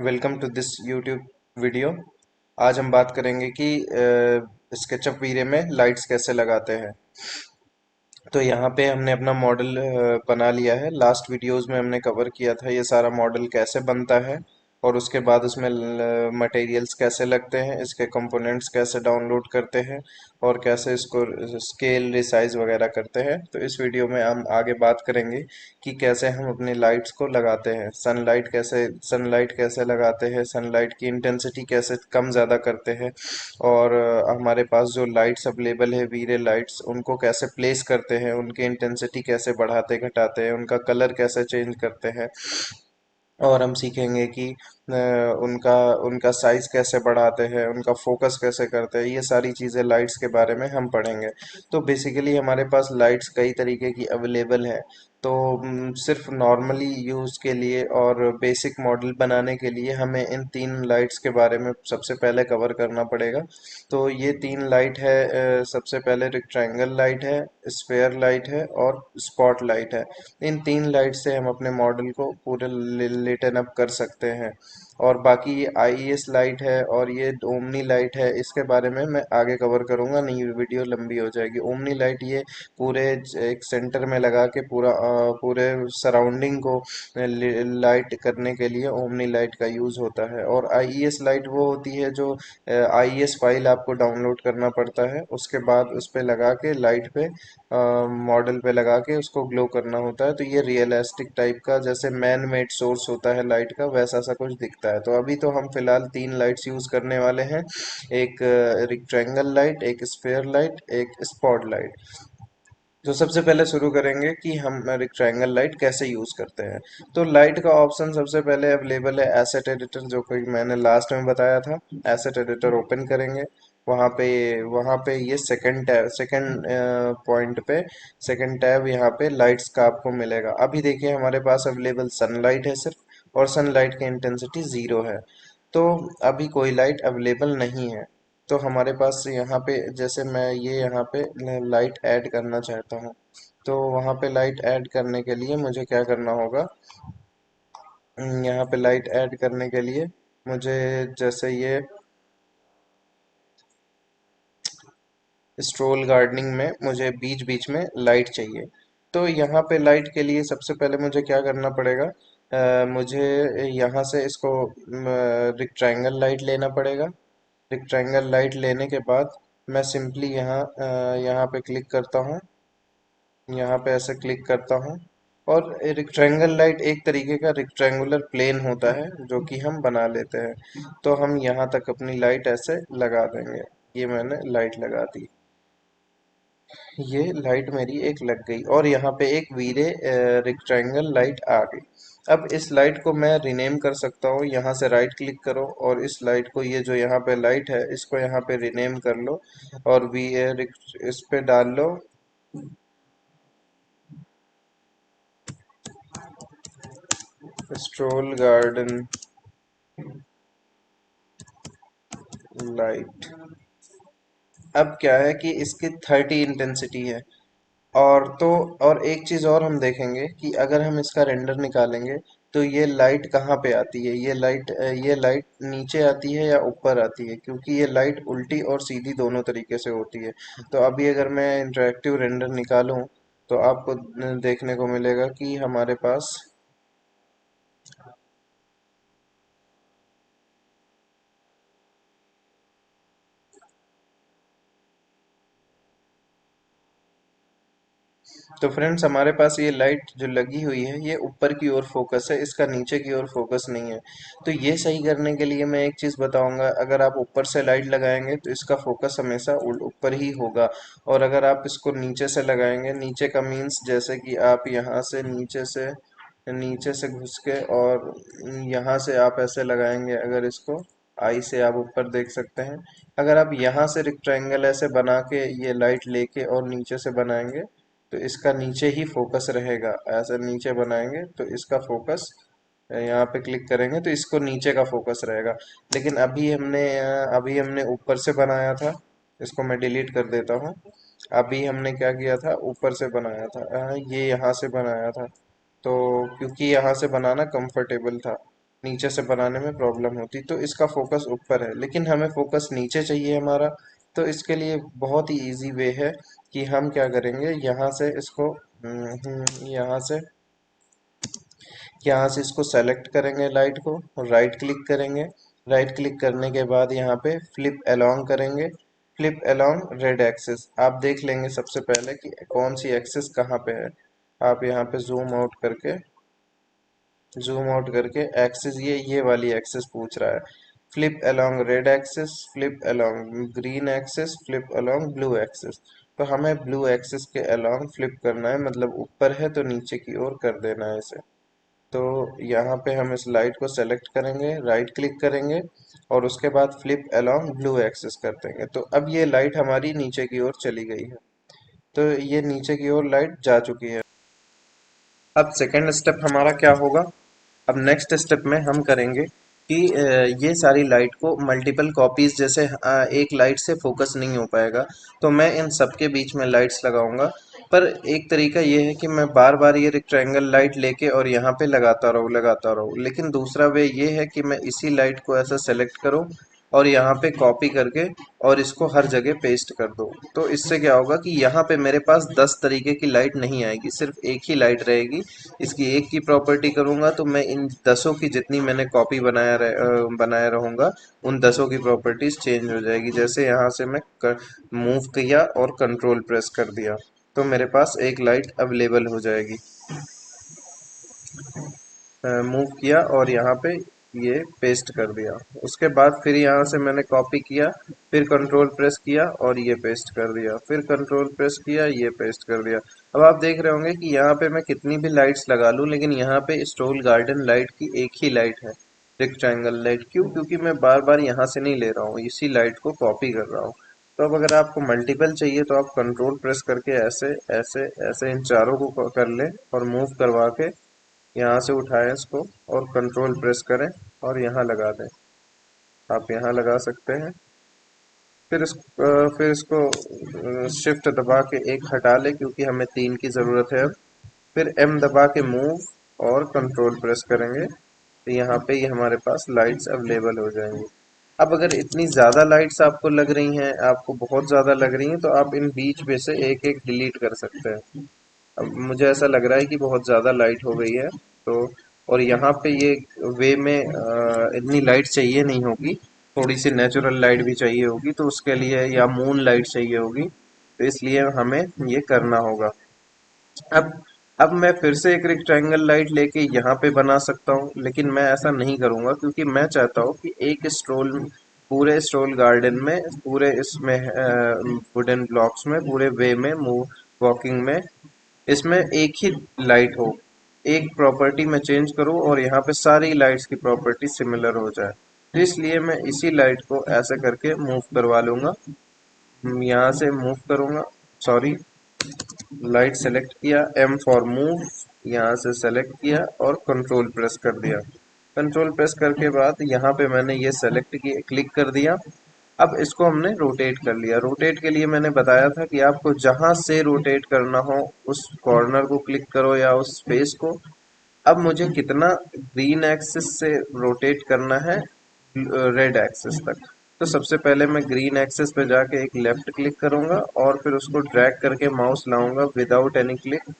Welcome to this YouTube video. आज हम बात करेंगे कि स्केचअप वीरे में लाइट्स कैसे लगाते हैं। तो यहाँ पे हमने अपना मॉडल बना लिया है। लास्ट वीडियोस में हमने कवर किया था ये सारा मॉडल कैसे बनता है और उसके बाद उसमें मटेरियल्स कैसे लगते हैं, इसके कंपोनेंट्स कैसे डाउनलोड करते हैं और कैसे इसको स्केल रिसाइज वगैरह करते हैं। तो इस वीडियो में हम आगे बात करेंगे कि कैसे हम अपनी लाइट्स को लगाते हैं, सनलाइट कैसे लगाते हैं, सनलाइट की इंटेंसिटी कैसे कम ज़्यादा करते हैं और हमारे पास जो लाइट्स अवेलेबल है वीरे लाइट्स उनको कैसे प्लेस करते हैं, उनकी इंटेंसिटी कैसे बढ़ाते घटाते हैं, उनका कलर कैसे चेंज करते हैं और हम सीखेंगे कि उनका उनका साइज कैसे बढ़ाते हैं, उनका फोकस कैसे करते हैं। ये सारी चीज़ें लाइट्स के बारे में हम पढ़ेंगे। तो बेसिकली हमारे पास लाइट्स कई तरीके की अवेलेबल है। तो सिर्फ नॉर्मली यूज़ के लिए और बेसिक मॉडल बनाने के लिए हमें इन तीन लाइट्स के बारे में सबसे पहले कवर करना पड़ेगा। तो ये तीन लाइट है, सबसे पहले रेक्टेंगल लाइट है, स्फेयर लाइट है और स्पॉट लाइट है। इन तीन लाइट से हम अपने मॉडल को पूरे लिटन अप कर सकते हैं। और बाकी ये आईईएस लाइट है और ये ओमनी लाइट है, इसके बारे में मैं आगे कवर करूंगा, नहीं वीडियो लंबी हो जाएगी। ओमनी लाइट ये पूरे एक सेंटर में लगा के पूरे सराउंडिंग को लाइट करने के लिए ओमनी लाइट का यूज़ होता है। और आईईएस लाइट वो होती है जो आईईएस फाइल आपको डाउनलोड करना पड़ता है, उसके बाद उस पे लगा के लाइट पे मॉडल पे लगा के उसको ग्लो करना होता है। तो ये रियलिस्टिक टाइप का, जैसे मैन मेड सोर्स होता है लाइट का, वैसा सा कुछ दिखता है। तो अभी तो हम फिलहाल तीन लाइट्स यूज करने वाले हैं, एक रेक्टेंगल लाइट, एक स्फेयर लाइट, एक स्पॉट लाइट। तो सबसे पहले शुरू करेंगे कि हम रेक्टेंगल लाइट कैसे यूज करते हैं। तो लाइट का ऑप्शन सबसे पहले अवेलेबल है एसेट एडिटर, जो कि मैंने लास्ट में बताया था। एसेट एडिटर ओपन करेंगे, वहाँ पे वहाँ पे ये सेकंड पॉइंट पे सेकंड टैब, यहाँ पे लाइट्स का आपको मिलेगा। अभी देखिए हमारे पास अवेलेबल सनलाइट है सिर्फ, और सनलाइट की इंटेंसिटी 0 है। तो अभी कोई लाइट अवेलेबल नहीं है। तो हमारे पास यहाँ पे, जैसे मैं ये यहाँ पे लाइट ऐड करना चाहता हूँ, तो वहाँ पे लाइट ऐड करने के लिए मुझे क्या करना होगा। यहाँ पे लाइट ऐड करने के लिए मुझे, जैसे ये स्ट्रोल गार्डनिंग में मुझे बीच बीच में लाइट चाहिए। तो यहाँ पे लाइट के लिए सबसे पहले मुझे क्या करना पड़ेगा, मुझे यहाँ से इसको रेक्टेंगल लाइट लेना पड़ेगा। रेक्टेंगल लाइट लेने के बाद मैं सिंपली यहाँ पे क्लिक करता हूँ, यहाँ पे ऐसे क्लिक करता हूँ। और रेक्टेंगल लाइट एक तरीके का रेक्टेंगुलर प्लेन होता है जो कि हम बना लेते हैं। तो हम यहाँ तक अपनी लाइट ऐसे लगा देंगे। ये मैंने लाइट लगा दी, ये लाइट मेरी एक लग गई और यहाँ पे एक वीरे रेक्टेंगल लाइट आ गई। अब इस लाइट को मैं रीनेम कर सकता हूँ, यहाँ से राइट क्लिक करो और इस लाइट को, ये जो यहाँ पे लाइट है, इसको यहाँ पे रीनेम कर लो और वी इस पे डाल लो स्ट्रोल गार्डन लाइट। अब क्या है कि इसकी 30 इंटेंसिटी है। और तो और एक चीज और हम देखेंगे कि अगर हम इसका रेंडर निकालेंगे तो ये लाइट कहाँ पे आती है। ये लाइट नीचे आती है या ऊपर आती है, क्योंकि ये लाइट उल्टी और सीधी दोनों तरीके से होती है। तो अभी अगर मैं इंटरेक्टिव रेंडर निकालूं तो आपको देखने को मिलेगा कि हमारे पास, तो फ्रेंड्स हमारे पास ये लाइट जो लगी हुई है ये ऊपर की ओर फोकस है, इसका नीचे की ओर फोकस नहीं है। तो ये सही करने के लिए मैं एक चीज़ बताऊंगा, अगर आप ऊपर से लाइट लगाएंगे तो इसका फोकस हमेशा ऊपर ही होगा। और अगर आप इसको नीचे से लगाएंगे, नीचे का मीन्स जैसे कि आप यहाँ से नीचे से घुस के और यहाँ से आप ऐसे लगाएंगे, अगर इसको आई से आप ऊपर देख सकते हैं। अगर आप यहाँ से रेक्टेंगल ऐसे बना के ये लाइट लेके और नीचे से बनाएंगे तो इसका नीचे ही फोकस रहेगा। ऐसे नीचे बनाएंगे तो इसका फोकस, यहाँ पे क्लिक करेंगे तो इसको नीचे का फोकस रहेगा। लेकिन अभी हमने ऊपर से बनाया था, इसको मैं डिलीट कर देता हूँ। अभी हमने क्या किया था, ऊपर से बनाया था, ये यहाँ से बनाया था। तो क्योंकि यहाँ से बनाना कंफर्टेबल था, नीचे से बनाने में प्रॉब्लम होती। तो इसका फोकस ऊपर है, लेकिन हमें फोकस नीचे चाहिए हमारा। तो इसके लिए बहुत ही इजी वे है कि हम क्या करेंगे, यहाँ से इसको सेलेक्ट करेंगे लाइट को, राइट क्लिक करेंगे। राइट क्लिक करने के बाद यहाँ पे फ्लिप अलोंग करेंगे। फ्लिप अलोंग रेड एक्सिस, आप देख लेंगे सबसे पहले कि कौन सी एक्सिस कहाँ पे है। आप यहाँ पे जूम आउट करके एक्सिस, ये वाली एक्सिस पूछ रहा है। Flip along red axis, flip along green axis, flip along blue axis. तो हमें ब्लू एक्सिस के अलोंग फ्लिप करना है, मतलब ऊपर है तो नीचे की ओर कर देना है इसे। तो यहाँ पे हम इस लाइट को सेलेक्ट करेंगे, राइट क्लिक करेंगे और उसके बाद फ्लिप अलोंग ब्लू एक्सिस कर देंगे। तो अब ये लाइट हमारी नीचे की ओर चली गई है। तो ये नीचे की ओर लाइट जा चुकी है। अब सेकेंड स्टेप हमारा क्या होगा, अब नेक्स्ट स्टेप में हम करेंगे कि ये सारी लाइट को मल्टीपल कॉपीज, जैसे एक लाइट से फोकस नहीं हो पाएगा, तो मैं इन सबके बीच में लाइट्स लगाऊंगा। पर एक तरीका ये है कि मैं बार बार ये रेक्टेंगल लाइट लेके और यहाँ पे लगाता रहूँ, लेकिन दूसरा वे ये है कि मैं इसी लाइट को ऐसा सेलेक्ट करूँ और यहाँ पे कॉपी करके और इसको हर जगह पेस्ट कर दो। तो इससे क्या होगा कि यहाँ पे मेरे पास 10 तरीके की लाइट नहीं आएगी, सिर्फ एक ही लाइट रहेगी। इसकी एक की प्रॉपर्टी करूंगा तो मैं इन 10 की, जितनी मैंने कॉपी बनाया रहूंगा, उन 10 की प्रॉपर्टीज चेंज हो जाएगी। जैसे यहाँ से मैं मूव किया और कंट्रोल प्रेस कर दिया, तो मेरे पास एक लाइट अवेलेबल हो जाएगी। मूव किया और यहाँ पे ये पेस्ट कर दिया। उसके बाद फिर यहाँ से मैंने कॉपी किया, फिर कंट्रोल प्रेस किया और ये पेस्ट कर दिया, फिर कंट्रोल प्रेस किया, ये पेस्ट कर दिया। अब आप देख रहे होंगे कि यहाँ पे मैं कितनी भी लाइट्स लगा लूँ, लेकिन यहाँ पे स्टोल गार्डन लाइट की एक ही लाइट है, रेक्टेंगल लाइट। क्यों? क्योंकि मैं बार बार यहाँ से नहीं ले रहा हूँ, इसी लाइट को कॉपी कर रहा हूँ। तो अब अगर आपको मल्टीपल चाहिए तो आप कंट्रोल प्रेस करके ऐसे ऐसे ऐसे इन चारों को कर लें और मूव करवा के यहाँ से उठाएं इसको और कंट्रोल प्रेस करें और यहाँ लगा दें। आप यहाँ लगा सकते हैं। फिर इसको शिफ्ट दबा के एक हटा लें, क्योंकि हमें 3 की ज़रूरत है अब। फिर एम दबा के मूव और कंट्रोल प्रेस करेंगे, तो यहाँ पे ये हमारे पास लाइट्स अवेलेबल हो जाएंगी। अब अगर इतनी ज़्यादा लाइट्स आपको लग रही हैं, आपको बहुत ज़्यादा लग रही हैं, तो आप इन बीच में से एक एक डिलीट कर सकते हैं। अब मुझे ऐसा लग रहा है कि बहुत ज़्यादा लाइट हो गई है, तो और यहाँ पे ये वे में इतनी लाइट चाहिए नहीं होगी, थोड़ी सी नेचुरल लाइट भी चाहिए होगी, तो उसके लिए या मून लाइट चाहिए होगी, तो इसलिए हमें ये करना होगा। अब अब मैं फिर से एक रेक्टेंगल लाइट लेके यहाँ पे बना सकता हूँ, लेकिन मैं ऐसा नहीं करूँगा, क्योंकि मैं चाहता हूँ कि एक स्ट्रोल, पूरे स्ट्रोल गार्डन में, पूरे इसमें वुडन ब्लॉक्स में, पूरे वे में, मूव वॉकिंग में, इसमें एक ही लाइट हो। एक प्रॉपर्टी मैं चेंज करूँ और यहाँ पे सारी लाइट्स की प्रॉपर्टी सिमिलर हो जाए, तो इसलिए मैं इसी लाइट को ऐसे करके मूव करवा लूंगा। यहाँ से मूव करूंगा, सॉरी, लाइट सेलेक्ट किया, एम फॉर मूव, यहाँ से सेलेक्ट किया और कंट्रोल प्रेस कर दिया। कंट्रोल प्रेस करके बाद यहाँ पे मैंने ये सेलेक्ट किया, क्लिक कर दिया। अब इसको हमने रोटेट कर लिया। रोटेट के लिए मैंने बताया था कि आपको जहां से रोटेट करना हो उस कॉर्नर को क्लिक करो या उस फेस को। अब मुझे कितना ग्रीन एक्सिस से रोटेट करना है रेड एक्सिस तक, तो सबसे पहले मैं ग्रीन एक्सिस पे जाके एक लेफ्ट क्लिक करूंगा और फिर उसको ड्रैग करके माउस लाऊंगा विदाउट एनी क्लिक,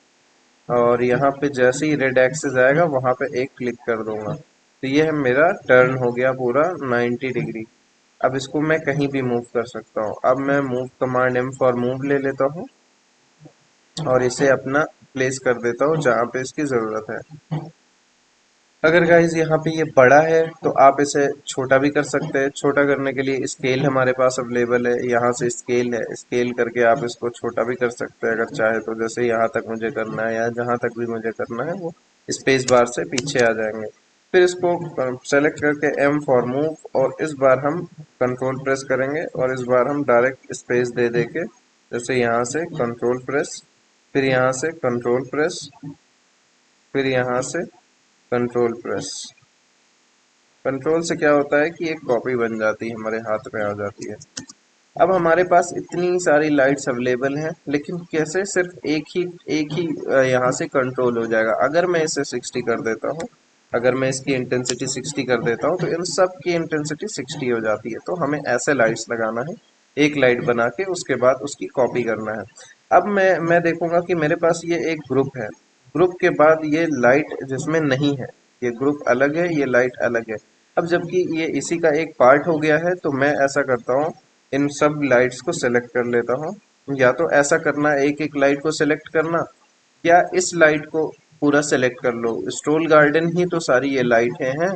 और यहाँ पे जैसे ही रेड एक्सिस आएगा वहां पे एक क्लिक कर दूंगा। तो ये है मेरा टर्न हो गया पूरा 90 डिग्री। अब इसको मैं कहीं भी मूव कर सकता हूँ। अब मैं move command M for move ले लेता हूँ और इसे अपना प्लेस कर देता हूँ जहाँ पे इसकी ज़रूरत है। अगर गाइज यहाँ पे ये बड़ा है तो आप इसे छोटा भी कर सकते हैं। छोटा करने के लिए स्केल हमारे पास अवेलेबल है, यहाँ से स्केल है, स्केल करके आप इसको छोटा भी कर सकते हैं अगर चाहे तो। जैसे यहाँ तक मुझे करना है या जहाँ तक भी मुझे करना है, वो स्पेस बार से पीछे आ जाएंगे। फिर इसको सेलेक्ट करके एम फॉर मूव और इस बार हम कंट्रोल प्रेस करेंगे और इस बार हम डायरेक्ट स्पेस दे दे के, जैसे यहाँ से कंट्रोल प्रेस, फिर यहाँ से कंट्रोल प्रेस, फिर यहाँ से कंट्रोल प्रेस। कंट्रोल से क्या होता है कि एक कॉपी बन जाती है, हमारे हाथ में आ जाती है। अब हमारे पास इतनी सारी लाइट्स अवेलेबल हैं, लेकिन कैसे? सिर्फ एक ही यहाँ से कंट्रोल हो जाएगा। अगर मैं इसे 60 कर देता हूँ अगर मैं इसकी इंटेंसिटी 60 कर देता हूँ तो इन सब की इंटेंसिटी 60 हो जाती है। तो हमें ऐसे लाइट्स लगाना है, एक लाइट बना के उसके बाद उसकी कॉपी करना है। अब मैं देखूंगा कि मेरे पास ये एक ग्रुप है, ग्रुप के बाद ये लाइट जिसमें नहीं है, ये ग्रुप अलग है, ये लाइट अलग है। अब जबकि ये इसी का एक पार्ट हो गया है, तो मैं ऐसा करता हूँ, इन सब लाइट्स को सेलेक्ट कर लेता हूँ। या तो ऐसा करना, एक एक लाइट को सेलेक्ट करना, या इस लाइट को पूरा सेलेक्ट कर लो। स्ट्रोल गार्डन ही तो सारी ये लाइटें हैं।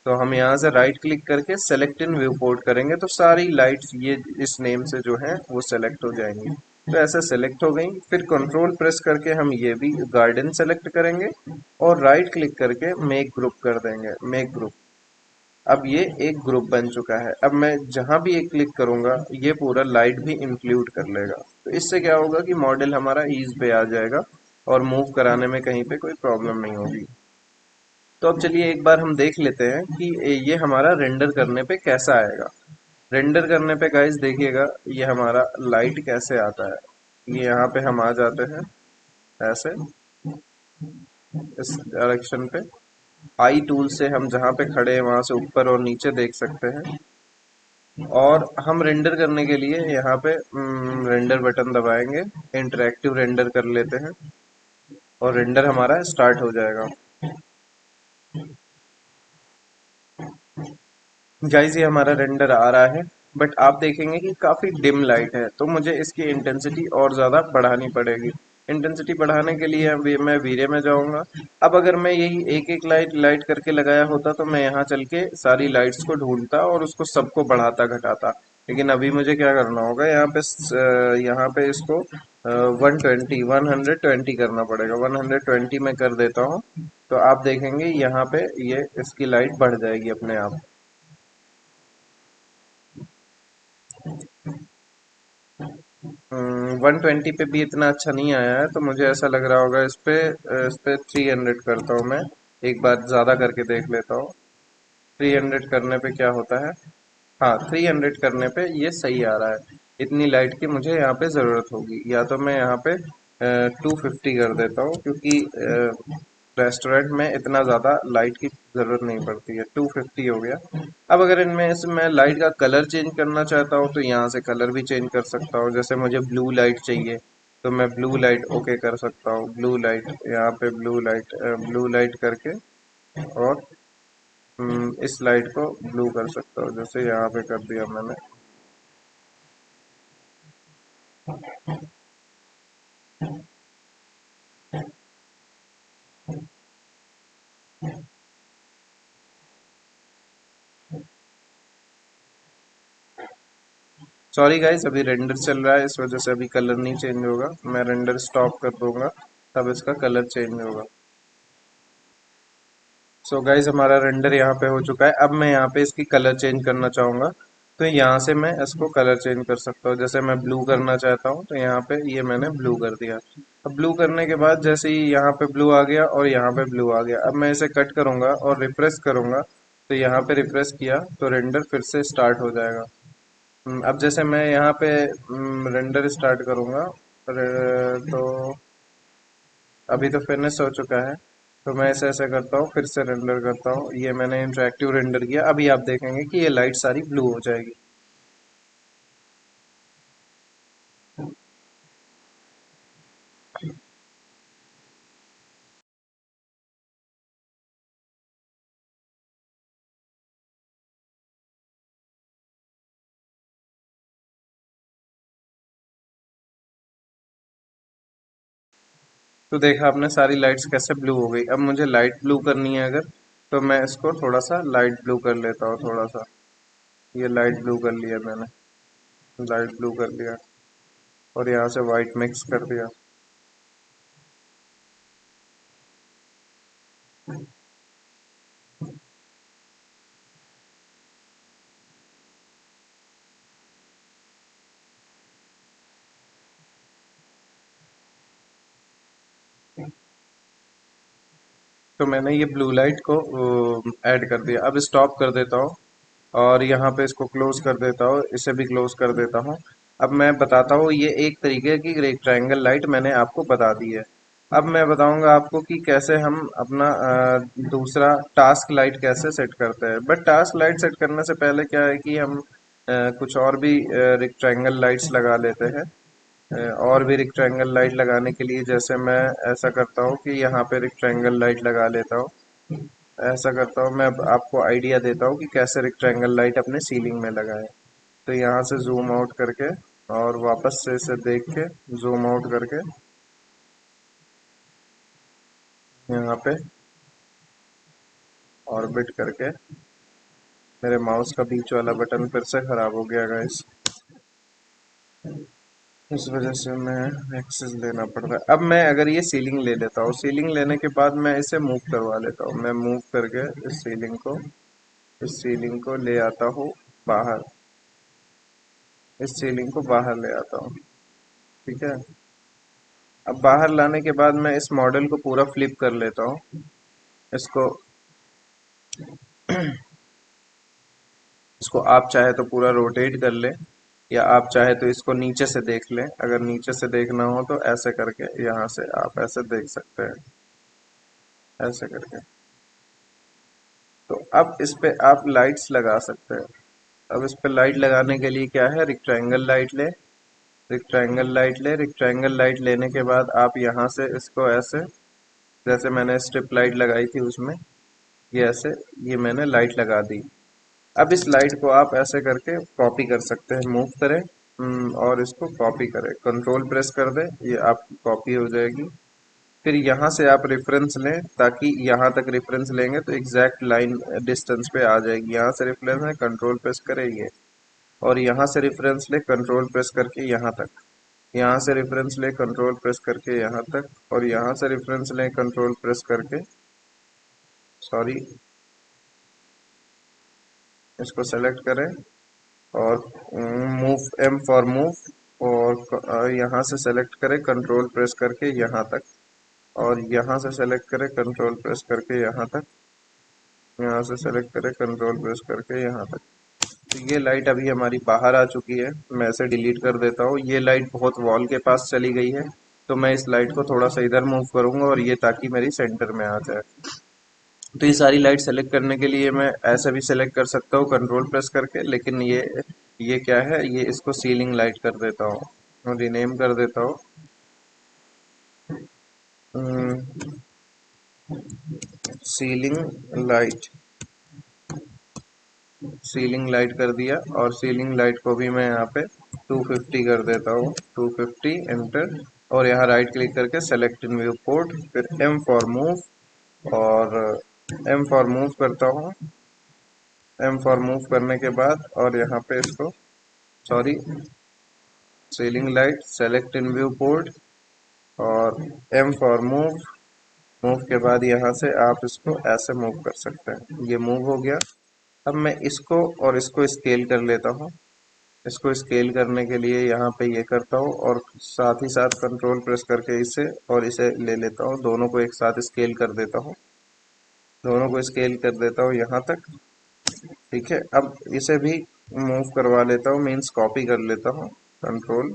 तो हम यहाँ से राइट क्लिक करके सेलेक्ट इन व्यू पोर्ट करेंगे तो सारी लाइट्स ये इस नेम से जो हैं वो सेलेक्ट हो जाएंगी। तो ऐसे सेलेक्ट हो गई। फिर कंट्रोल प्रेस करके हम ये भी गार्डन सेलेक्ट करेंगे और राइट क्लिक करके मेक ग्रुप कर देंगे, मेक ग्रुप। अब ये एक ग्रुप बन चुका है। अब मैं जहां भी एक क्लिक करूंगा ये पूरा लाइट भी इंक्लूड कर लेगा। तो इससे क्या होगा कि मॉडल हमारा ईज पे आ जाएगा और मूव कराने में कहीं पे कोई प्रॉब्लम नहीं होगी। तो अब चलिए एक बार हम देख लेते हैं कि ये हमारा रेंडर करने पे कैसा आएगा। रेंडर करने पे गाइस देखिएगा ये हमारा लाइट कैसे आता है। ये यहाँ पे हम आ जाते हैं ऐसे, इस डायरेक्शन पे आई टूल से हम जहाँ पे खड़े हैं वहां से ऊपर और नीचे देख सकते हैं। और हम रेंडर करने के लिए यहाँ पे रेंडर बटन दबाएंगे, इंटरैक्टिव रेंडर कर लेते हैं और रेंडर हमारा स्टार्ट हो जाएगा। गाइस ये हमारा रेंडर आ रहा है, बट आप देखेंगे कि काफी डिम लाइट है, तो मुझे इसकी इंटेंसिटी और ज्यादा बढ़ानी पड़ेगी। इंटेंसिटी बढ़ाने के लिए मैं वीरे में जाऊंगा। अब अगर मैं यही एक एक लाइट लाइट करके लगाया होता तो मैं यहाँ चल के सारी लाइट्स को ढूंढता और उसको सबको बढ़ाता घटाता। लेकिन अभी मुझे क्या करना होगा, यहाँ पे इसको 120 करना पड़ेगा। 120 में कर देता हूँ तो आप देखेंगे यहाँ पे ये इसकी लाइट बढ़ जाएगी अपने आप। 120 पे भी इतना अच्छा नहीं आया है, तो मुझे ऐसा लग रहा होगा इस पे 300 करता हूँ मैं। एक बार ज़्यादा करके देख लेता हूँ। 300 करने पे क्या होता है। हाँ, 300 करने पे ये सही आ रहा है। इतनी लाइट की मुझे यहाँ पे ज़रूरत होगी, या तो मैं यहाँ पे 250 कर देता हूँ, क्योंकि रेस्टोरेंट में इतना ज़्यादा लाइट की ज़रूरत नहीं पड़ती है। 250 हो गया। अब अगर इनमें से मैं लाइट का कलर चेंज करना चाहता हूँ तो यहाँ से कलर भी चेंज कर सकता हूँ। जैसे मुझे ब्लू लाइट चाहिए तो मैं ब्लू लाइट ओके कर सकता हूँ। ब्लू लाइट, यहाँ पे ब्लू लाइट करके और इस लाइट को ब्लू कर सकता हूँ, जैसे यहाँ पे कर दिया मैंने। सॉरी गाइस, अभी रेंडर चल रहा है, इस वजह से अभी कलर नहीं चेंज होगा। मैं रेंडर स्टॉप कर दूंगा तब इसका कलर चेंज होगा। सो गाइज हमारा रेंडर यहाँ पे हो चुका है। अब मैं यहाँ पे इसकी कलर चेंज करना चाहूँगा तो यहाँ से मैं इसको कलर चेंज कर सकता हूँ। जैसे मैं ब्लू करना चाहता हूँ तो यहाँ पे ये मैंने ब्लू कर दिया। अब ब्लू करने के बाद जैसे ही यहाँ पे ब्लू आ गया और यहाँ पे ब्लू आ गया, अब मैं इसे कट करूँगा और रिफ्रेश करूँगा तो यहाँ पे रिफ्रेश किया तो रेंडर फिर से स्टार्ट हो जाएगा। अब जैसे मैं यहाँ पे रेंडर स्टार्ट करूँगा तो अभी तो फिनिश हो चुका है। तो मैं ऐसे ऐसे करता हूँ, फिर से रेंडर करता हूँ। ये मैंने इंटरेक्टिव रेंडर किया। अभी आप देखेंगे कि ये लाइट सारी ब्लू हो जाएगी। तो देखा आपने सारी लाइट्स कैसे ब्लू हो गई। अब मुझे लाइट ब्लू करनी है अगर, तो मैं इसको थोड़ा सा लाइट ब्लू कर लेता हूँ, थोड़ा सा। ये लाइट ब्लू कर लिया मैंने, लाइट ब्लू कर लिया और यहाँ से वाइट मिक्स कर दिया। तो मैंने ये ब्लू लाइट को ऐड कर दिया। अब स्टॉप कर देता हूँ और यहाँ पे इसको क्लोज कर देता हूँ, इसे भी क्लोज कर देता हूँ। अब मैं बताता हूँ, ये एक तरीके की रेक्टेंगल लाइट मैंने आपको बता दी है। अब मैं बताऊंगा आपको कि कैसे हम अपना दूसरा टास्क लाइट कैसे सेट करते हैं। बट टास्क लाइट सेट करने से पहले क्या है कि हम कुछ और भी रेक्टेंगल लाइट्स लगा लेते हैं। और भी रेक्टेंगल लाइट लगाने के लिए जैसे मैं ऐसा करता हूँ कि यहाँ पे रेक्टेंगल लाइट लगा लेता हूँ। ऐसा करता हूँ मैं, अब आपको आइडिया देता हूँ कि कैसे रेक्टेंगल लाइट अपने सीलिंग में लगाएं। तो यहाँ से जूम आउट करके और वापस से इसे देख के जूम आउट करके यहाँ पे ऑर्बिट करके, मेरे माउस का बीच वाला बटन फिर से खराब हो गया गाइस, इस वजह से मैं एक्सेस लेना पड़ रहा है। अब मैं अगर ये सीलिंग ले लेता हूँ, सीलिंग लेने के बाद मैं इसे मूव करवा लेता हूँ। मैं मूव करके इस सीलिंग को ले आता हूँ बाहर, इस सीलिंग को बाहर ले आता हूँ। ठीक है। अब बाहर लाने के बाद मैं इस मॉडल को पूरा फ्लिप कर लेता हूँ। इसको इसको आप चाहे तो पूरा रोटेट कर ले, या आप चाहे तो इसको नीचे से देख लें। अगर नीचे से देखना हो तो ऐसे करके यहाँ से आप ऐसे देख सकते हैं, ऐसे करके। तो अब इस पे आप लाइट्स लगा सकते हैं। अब इस पे लाइट लगाने के लिए क्या है, रेक्टेंगल लाइट ले, रेक्टेंगल लाइट ले, रेक्टेंगल लाइट लेने के बाद आप यहाँ से इसको ऐसे, जैसे मैंने स्ट्रिप लाइट लगाई थी उसमें, ये ऐसे, ये मैंने लाइट लगा दी। अब इस लाइट को आप ऐसे करके कॉपी कर सकते हैं, मूव करें और इसको कॉपी करें, कंट्रोल प्रेस कर दें, ये आपकी कॉपी हो जाएगी। फिर यहाँ से आप रेफरेंस लें, ताकि यहाँ तक रेफरेंस लेंगे तो एग्जैक्ट लाइन डिस्टेंस पे आ जाएगी। यहाँ से रेफरेंस है, कंट्रोल प्रेस करेंगे, और यहाँ से रेफरेंस ले, कंट्रोल प्रेस करके यहाँ तक, यहाँ से रेफरेंस ले, कंट्रोल प्रेस करके यहाँ तक, और यहाँ से रेफरेंस ले, कंट्रोल प्रेस करके, सॉरी, इसको सेलेक्ट करें और मूव, एम फॉर मूव, और यहाँ से सेलेक्ट करें कंट्रोल प्रेस करके यहाँ तक, और यहाँ से सेलेक्ट करें कंट्रोल प्रेस करके यहाँ तक, यहाँ से सेलेक्ट करें कंट्रोल प्रेस करके यहाँ तक। तो ये लाइट अभी हमारी बाहर आ चुकी है। मैं इसे डिलीट कर देता हूँ। ये लाइट बहुत वॉल के पास चली गई है, तो मैं इस लाइट को थोड़ा सा इधर मूव करूंगा, और ये ताकि मेरी सेंटर में आ जाए। तो ये सारी लाइट सेलेक्ट करने के लिए मैं ऐसा भी सेलेक्ट कर सकता हूँ कंट्रोल प्रेस करके, लेकिन ये क्या है, ये इसको सीलिंग लाइट कर देता हूँ और रीनेम कर देता हूँ सीलिंग लाइट, सीलिंग लाइट कर दिया। और सीलिंग लाइट को भी मैं यहाँ पे 250 कर देता हूँ, 250 एंटर, और यहाँ राइट क्लिक करके सेलेक्ट इन व्यू पोर्ट, फिर एम फॉर मूव, और एम फॉर मूव करता हूँ। एम फॉर मूव करने के बाद और यहाँ पे इसको, sorry, ceiling light, select in view port, और एम फॉर मूव, मूव के बाद यहाँ से आप इसको ऐसे मूव कर सकते हैं। ये मूव हो गया। अब मैं इसको और इसको स्केल कर लेता हूँ। इसको स्केल करने के लिए यहाँ पे ये करता हूँ, और साथ ही साथ कंट्रोल प्रेस करके इसे और इसे ले लेता हूँ, दोनों को एक साथ स्केल कर देता हूँ, दोनों को स्केल कर देता हूँ यहाँ तक। ठीक है। अब इसे भी मूव करवा लेता हूँ, मीन्स कॉपी कर लेता हूँ, कंट्रोल,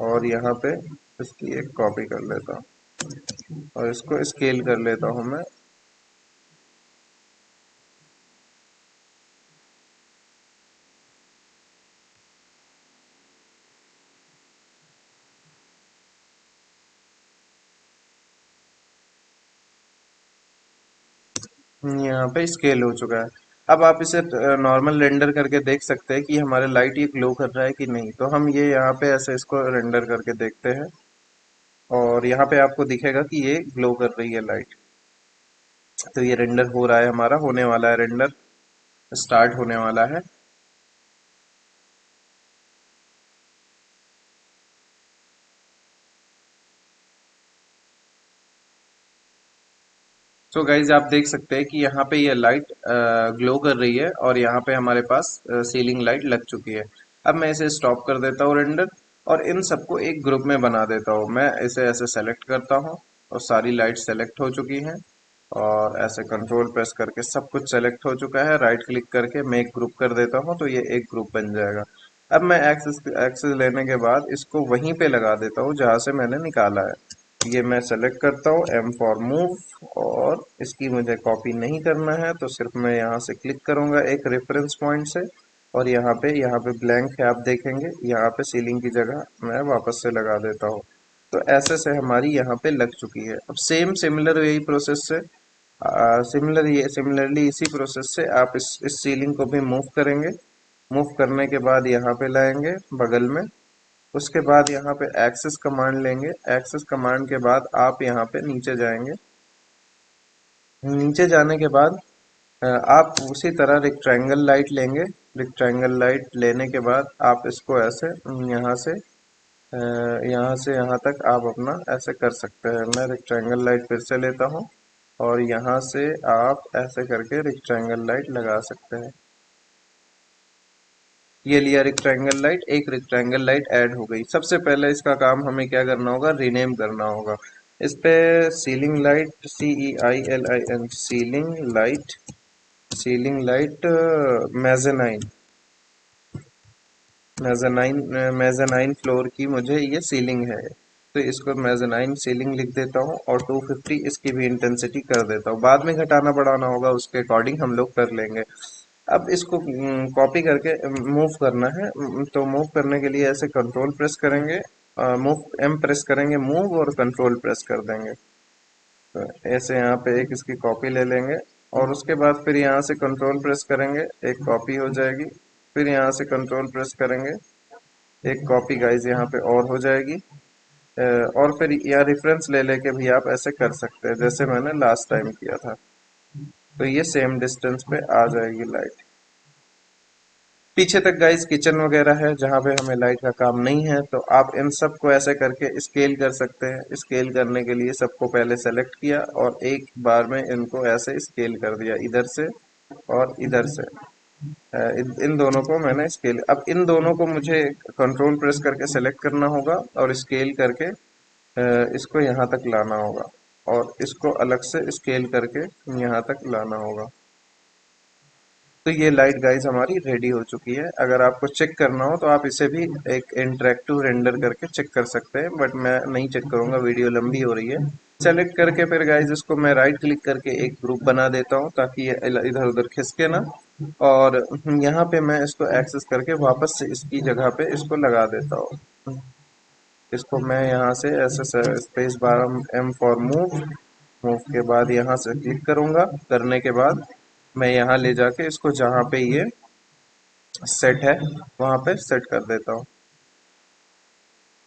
और यहाँ पे इसकी एक कॉपी कर लेता हूँ और इसको स्केल कर लेता हूँ मैं। यहाँ पे स्केल हो चुका है। अब आप इसे नॉर्मल रेंडर करके देख सकते हैं कि हमारे लाइट ये ग्लो कर रहा है कि नहीं। तो हम ये यहाँ पे ऐसे इसको रेंडर करके देखते हैं, और यहाँ पे आपको दिखेगा कि ये ग्लो कर रही है लाइट। तो ये रेंडर हो रहा है, हमारा होने वाला है, रेंडर स्टार्ट होने वाला है। सो गाइज आप देख सकते हैं कि यहाँ पे ये लाइट ग्लो कर रही है, और यहाँ पे हमारे पास सीलिंग लाइट लग चुकी है। अब मैं इसे स्टॉप कर देता हूँ रेंडर, और इन सबको एक ग्रुप में बना देता हूँ। मैं इसे ऐसे सेलेक्ट करता हूँ, और सारी लाइट सेलेक्ट हो चुकी हैं, और ऐसे कंट्रोल प्रेस करके सब कुछ सेलेक्ट हो चुका है। राइट क्लिक करके मैं एक ग्रुप कर देता हूँ, तो ये एक ग्रुप बन जाएगा। अब मैं एक्सेस एक्सेस लेने के बाद इसको वहीं पे लगा देता हूँ जहाँ से मैंने निकाला है। ये मैं सेलेक्ट करता हूँ एम फॉर मूव, और इसकी मुझे कॉपी नहीं करना है तो सिर्फ मैं यहाँ से क्लिक करूँगा एक रेफरेंस पॉइंट से, और यहाँ पे ब्लैंक है, आप देखेंगे यहाँ पे सीलिंग की जगह मैं वापस से लगा देता हूँ। तो ऐसे से हमारी यहाँ पे लग चुकी है। अब सेम सिमिलर यही प्रोसेस से सिमिलरली इसी प्रोसेस से आप इस सीलिंग को भी मूव करेंगे। मूव करने के बाद यहाँ पे लाएंगे बगल में, उसके बाद यहाँ पे एक्सेस कमांड लेंगे। एक्सेस कमांड के बाद आप यहाँ पे नीचे जाएंगे। नीचे जाने के बाद आप उसी तरह रेक्टेंगल लाइट लेंगे। रेक्टेंगल लाइट लेने के बाद आप इसको ऐसे यहाँ से यहाँ तक आप अपना ऐसे कर सकते हैं। मैं रेक्टेंगल लाइट फिर से लेता हूँ, और यहाँ से आप ऐसे करके रेक्टेंगल लाइट लगा सकते हैं। ये लिया रेक्टेंगल लाइट, एक रेक्टेंगल लाइट ऐड हो गई। सबसे पहले इसका काम हमें क्या करना होगा, रीनेम करना होगा। इस पे ceiling light, CEILIN, ceiling light mezzanine, mezzanine floor की मुझे ये सीलिंग है, तो इसको मेज़ेनाइन सीलिंग लिख देता हूँ, और 250 इसकी भी इंटेंसिटी कर देता हूँ। बाद में घटाना बढ़ाना होगा, उसके अकॉर्डिंग हम लोग कर लेंगे। अब इसको कॉपी करके मूव करना है। तो मूव करने के लिए ऐसे कंट्रोल प्रेस करेंगे, मूव एम प्रेस करेंगे मूव, और कंट्रोल प्रेस कर देंगे। तो ऐसे यहाँ पे एक इसकी कॉपी ले लेंगे, और उसके बाद फिर यहाँ से कंट्रोल प्रेस करेंगे, एक कॉपी हो जाएगी। फिर यहाँ से कंट्रोल प्रेस करेंगे, एक कॉपी गाइज यहाँ पे और हो जाएगी। और फिर यहाँ रेफरेंस ले लेके भी आप ऐसे कर सकते हैं जैसे मैंने लास्ट टाइम किया था। तो ये सेम डिस्टेंस पे आ जाएगी लाइट। पीछे तक गाइस किचन वगैरह है जहाँ पे हमें लाइट का काम नहीं है, तो आप इन सब को ऐसे करके स्केल कर सकते हैं। स्केल करने के लिए सबको पहले सेलेक्ट किया, और एक बार में इनको ऐसे स्केल कर दिया, इधर से और इधर से। इन दोनों को मैंने स्केल, अब इन दोनों को मुझे कंट्रोल प्रेस करके सेलेक्ट करना होगा, और स्केल करके इसको यहाँ तक लाना होगा, और इसको अलग से स्केल करके यहाँ तक लाना होगा। तो ये लाइट गाइस हमारी रेडी हो चुकी है। अगर आपको चेक करना हो तो आप इसे भी एक इंटरेक्टिव रेंडर करके चेक कर सकते हैं, बट मैं नहीं चेक करूंगा, वीडियो लंबी हो रही है। सेलेक्ट करके फिर गाइस इसको मैं राइट क्लिक करके एक ग्रुप बना देता हूँ, ताकि ये इधर उधर खिसके ना। और यहाँ पे मैं इसको एक्सेस करके वापस से इसकी जगह पे इसको लगा देता हूँ। इसको मैं यहाँ से ऐसे space bar M for move, move के बाद यहाँ से क्लिक करूंगा। करने के बाद मैं यहाँ ले जाके इसको जहाँ पे ये सेट है वहां पे सेट कर देता हूँ।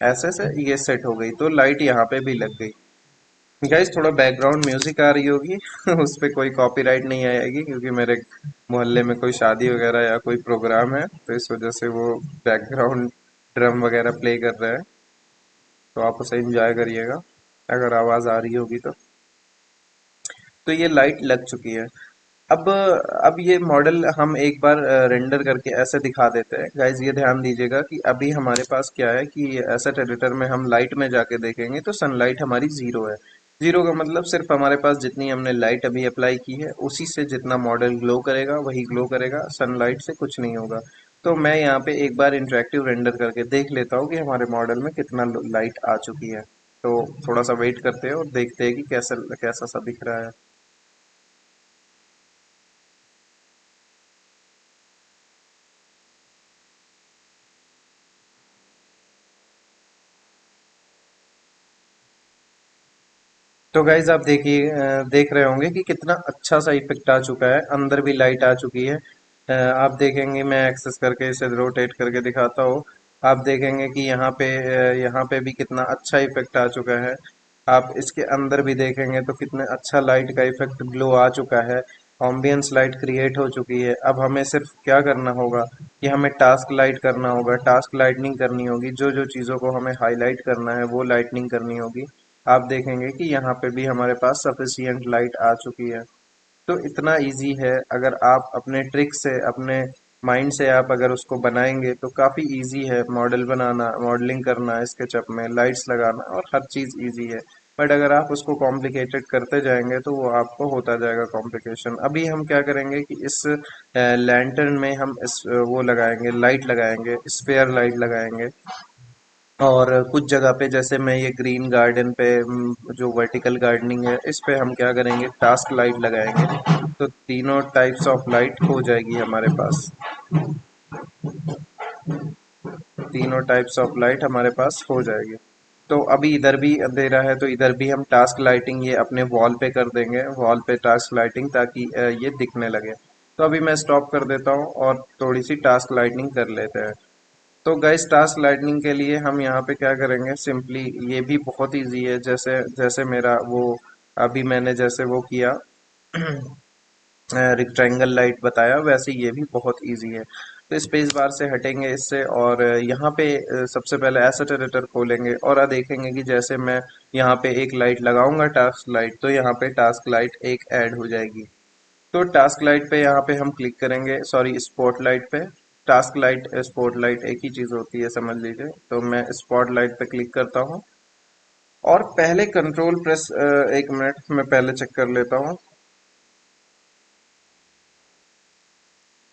ऐसे से ये सेट हो गई, तो लाइट यहाँ पे भी लग गई। गाइस थोड़ा बैकग्राउंड म्यूजिक आ रही होगी उस पे कोई कॉपीराइट नहीं आएगी, क्योंकि मेरे मोहल्ले में कोई शादी वगैरह या कोई प्रोग्राम है, तो इस वजह से वो बैकग्राउंड ड्रम वगैरह प्ले कर रहा है। तो आप उसे एंजॉय करिएगा अगर आवाज आ रही होगी तो ये लाइट लग चुकी है। अब ये मॉडल हम एक बार रेंडर करके ऐसे दिखा देते हैं। गाइज ये ध्यान दीजिएगा कि अभी हमारे पास क्या है कि एसेट एडिटर में हम लाइट में जाके देखेंगे तो सनलाइट हमारी जीरो है। जीरो का मतलब सिर्फ हमारे पास जितनी हमने लाइट अभी अप्लाई की है उसी से जितना मॉडल ग्लो करेगा वही ग्लो करेगा, सनलाइट से कुछ नहीं होगा। तो मैं यहाँ पे एक बार इंटरेक्टिव रेंडर करके देख लेता हूँ कि हमारे मॉडल में कितना लाइट आ चुकी है। तो थोड़ा सा वेट करते हैं और देखते हैं कि कैसा कैसा सा दिख रहा है। तो गाइज आप देखिए, देख रहे होंगे कि कितना अच्छा सा इफेक्ट आ चुका है, अंदर भी लाइट आ चुकी है। आप देखेंगे, मैं एक्सेस करके इसे रोटेट करके दिखाता हूँ। आप देखेंगे कि यहाँ पे भी कितना अच्छा इफेक्ट आ चुका है। आप इसके अंदर भी देखेंगे तो कितने अच्छा लाइट का इफेक्ट ग्लो आ चुका है। ऑम्बियंस लाइट क्रिएट हो चुकी है। अब हमें सिर्फ क्या करना होगा कि हमें टास्क लाइट करना होगा, टास्क लाइटनिंग करनी होगी। जो जो चीज़ों को हमें हाईलाइट करना है वो लाइटनिंग करनी होगी। आप देखेंगे कि यहाँ पे भी हमारे पास सफिशियंट लाइट आ चुकी है। तो इतना इजी है, अगर आप अपने ट्रिक से अपने माइंड से आप अगर उसको बनाएंगे तो काफ़ी इजी है। मॉडल बनाना, मॉडलिंग करना, स्केचअप में लाइट्स लगाना और हर चीज़ इजी है। बट अगर आप उसको कॉम्प्लिकेटेड करते जाएंगे तो वो आपको होता जाएगा कॉम्प्लिकेशन। अभी हम क्या करेंगे कि इस लैंटर्न में हम इस वो लगाएंगे, लाइट लगाएंगे, स्पेयर लाइट लगाएंगे। और कुछ जगह पे जैसे मैं ये ग्रीन गार्डन पे जो वर्टिकल गार्डनिंग है इस पे हम क्या करेंगे, टास्क लाइट लगाएंगे, तो तीनों टाइप्स ऑफ लाइट हो जाएगी हमारे पास। तीनों टाइप्स ऑफ लाइट हमारे पास हो जाएगी। तो अभी इधर भी अंधेरा है तो इधर भी हम टास्क लाइटिंग ये अपने वॉल पे कर देंगे, वॉल पे टास्क लाइटिंग, ताकि ये दिखने लगे। तो अभी मैं स्टॉप कर देता हूँ और थोड़ी सी टास्क लाइटिंग कर लेते हैं। तो गाइस टास्क लाइटनिंग के लिए हम यहाँ पे क्या करेंगे, सिंपली ये भी बहुत इजी है, जैसे जैसे मेरा वो अभी मैंने जैसे वो किया रेक्टेंगल लाइट बताया, वैसे ये भी बहुत इजी है। तो स्पेस बार से हटेंगे इससे और यहाँ पे सबसे पहले एसेट एडिटर खोलेंगे और देखेंगे कि जैसे मैं यहाँ पे एक लाइट लगाऊंगा टास्क लाइट, तो यहाँ पे टास्क लाइट एक ऐड हो जाएगी। तो टास्क लाइट पे यहाँ पे हम क्लिक करेंगे, सॉरी स्पॉट लाइट पे। टास्क लाइट स्पॉट लाइट एक ही चीज होती है, समझ लीजिए। तो मैं स्पॉट लाइट पे क्लिक करता हूँ और पहले कंट्रोल प्रेस, एक मिनट मैं पहले चेक कर लेता हूँ।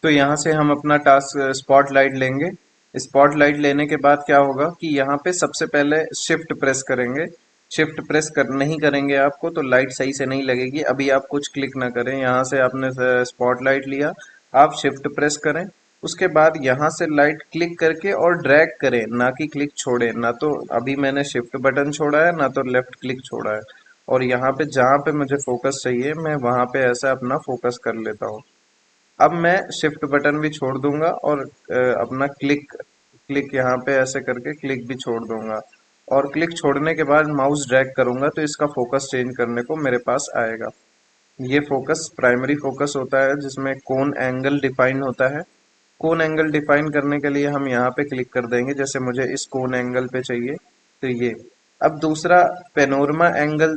तो यहाँ से हम अपना टास्क स्पॉट लाइट लेंगे। स्पॉट लाइट लेने के बाद क्या होगा कि यहाँ पे सबसे पहले शिफ्ट प्रेस करेंगे। शिफ्ट प्रेस कर नहीं करेंगे आपको तो लाइट सही से नहीं लगेगी। अभी आप कुछ क्लिक ना करें, यहाँ से आपने स्पॉट लाइट लिया, आप शिफ्ट प्रेस करें। उसके बाद यहाँ से लाइट क्लिक करके और ड्रैग करें, ना कि क्लिक छोड़े। ना तो अभी मैंने शिफ्ट बटन छोड़ा है, ना तो लेफ्ट क्लिक छोड़ा है। और यहाँ पे जहाँ पे मुझे फोकस चाहिए मैं वहां पे ऐसा अपना फोकस कर लेता हूँ। अब मैं शिफ्ट बटन भी छोड़ दूंगा और अपना क्लिक क्लिक यहाँ पे ऐसे करके क्लिक भी छोड़ दूंगा। और क्लिक छोड़ने के बाद माउस ड्रैग करूंगा तो इसका फोकस चेंज करने को मेरे पास आएगा। ये फोकस प्राइमरी फोकस होता है जिसमें कोन एंगल डिफाइन होता है। कोन एंगल डिफाइन करने के लिए हम यहाँ पे क्लिक कर देंगे, जैसे मुझे इस कोन एंगल पे चाहिए तो ये। अब दूसरा पेनोरमा एंगल,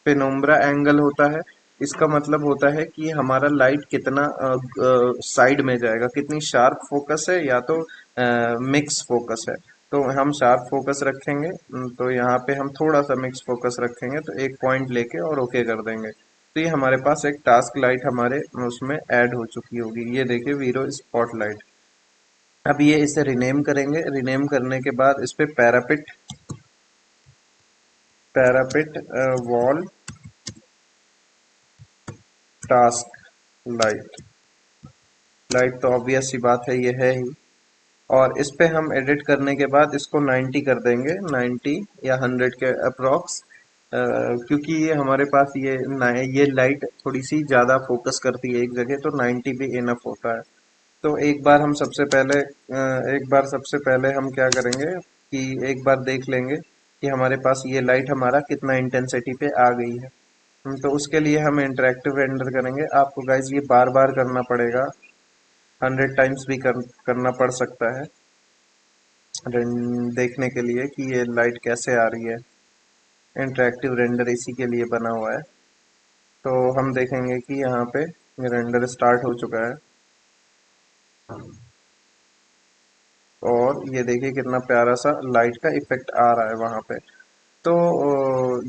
पेनोम्ब्रा एंगल होता है। इसका मतलब होता है कि हमारा लाइट कितना साइड में जाएगा, कितनी शार्प फोकस है या तो मिक्स फोकस है। तो हम शार्प फोकस रखेंगे, तो यहाँ पे हम थोड़ा सा मिक्स फोकस रखेंगे, तो एक पॉइंट लेके और ओके कर देंगे। तो ये हमारे पास एक टास्क लाइट हमारे उसमें ऐड हो चुकी होगी। ये देखिए वीरो स्पॉट लाइट। अब ये इसे रिनेम करेंगे, रिनेम करने के बाद इस पे parapet, parapet wall task light. Light तो ऑब्वियस सी बात है, ये है ही। और इस पे हम एडिट करने के बाद इसको 90 कर देंगे, 90 या 100 के अप्रोक्स। क्योंकि ये हमारे पास ये लाइट थोड़ी सी ज़्यादा फोकस करती है एक जगह, तो 90 भी इनफ होता है। तो एक बार सबसे पहले हम क्या करेंगे कि एक बार देख लेंगे कि हमारे पास ये लाइट हमारा कितना इंटेंसिटी पे आ गई है। तो उसके लिए हम इंटरेक्टिव रेंडर करेंगे। आपको गाइज ये बार बार करना पड़ेगा, 100 टाइम्स भी करना पड़ सकता है देखने के लिए कि ये लाइट कैसे आ रही है। इंटरेक्टिव रेंडर इसी के लिए बना हुआ है। तो हम देखेंगे कि यहाँ पे रेंडर स्टार्ट हो चुका है और ये देखिए कितना प्यारा सा लाइट का इफेक्ट आ रहा है वहां पे। तो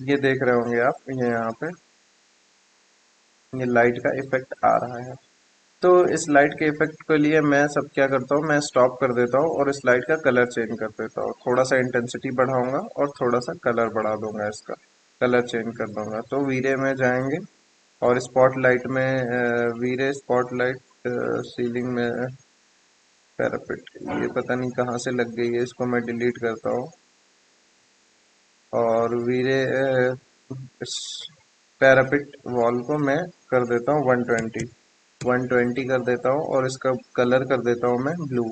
ये देख रहे होंगे आप, ये यहाँ पे ये लाइट का इफेक्ट आ रहा है। तो इस लाइट के इफेक्ट के लिए मैं सब क्या करता हूँ, मैं स्टॉप कर देता हूँ और इस लाइट का कलर चेंज कर देता हूँ। थोड़ा सा इंटेंसिटी बढ़ाऊंगा और थोड़ा सा कलर बढ़ा दूंगा, इसका कलर चेंज कर दूंगा। तो वीरे में जाएंगे और स्पॉट लाइट में वीरे स्पॉट लाइट सीलिंग में पैरापिट, ये पता नहीं कहाँ से लग गई है, इसको मैं डिलीट करता हूँ। और वीरे पैरापिट वॉल को मैं कर देता हूँ 120, 120 कर देता हूँ और इसका कलर कर देता हूँ मैं ब्लू।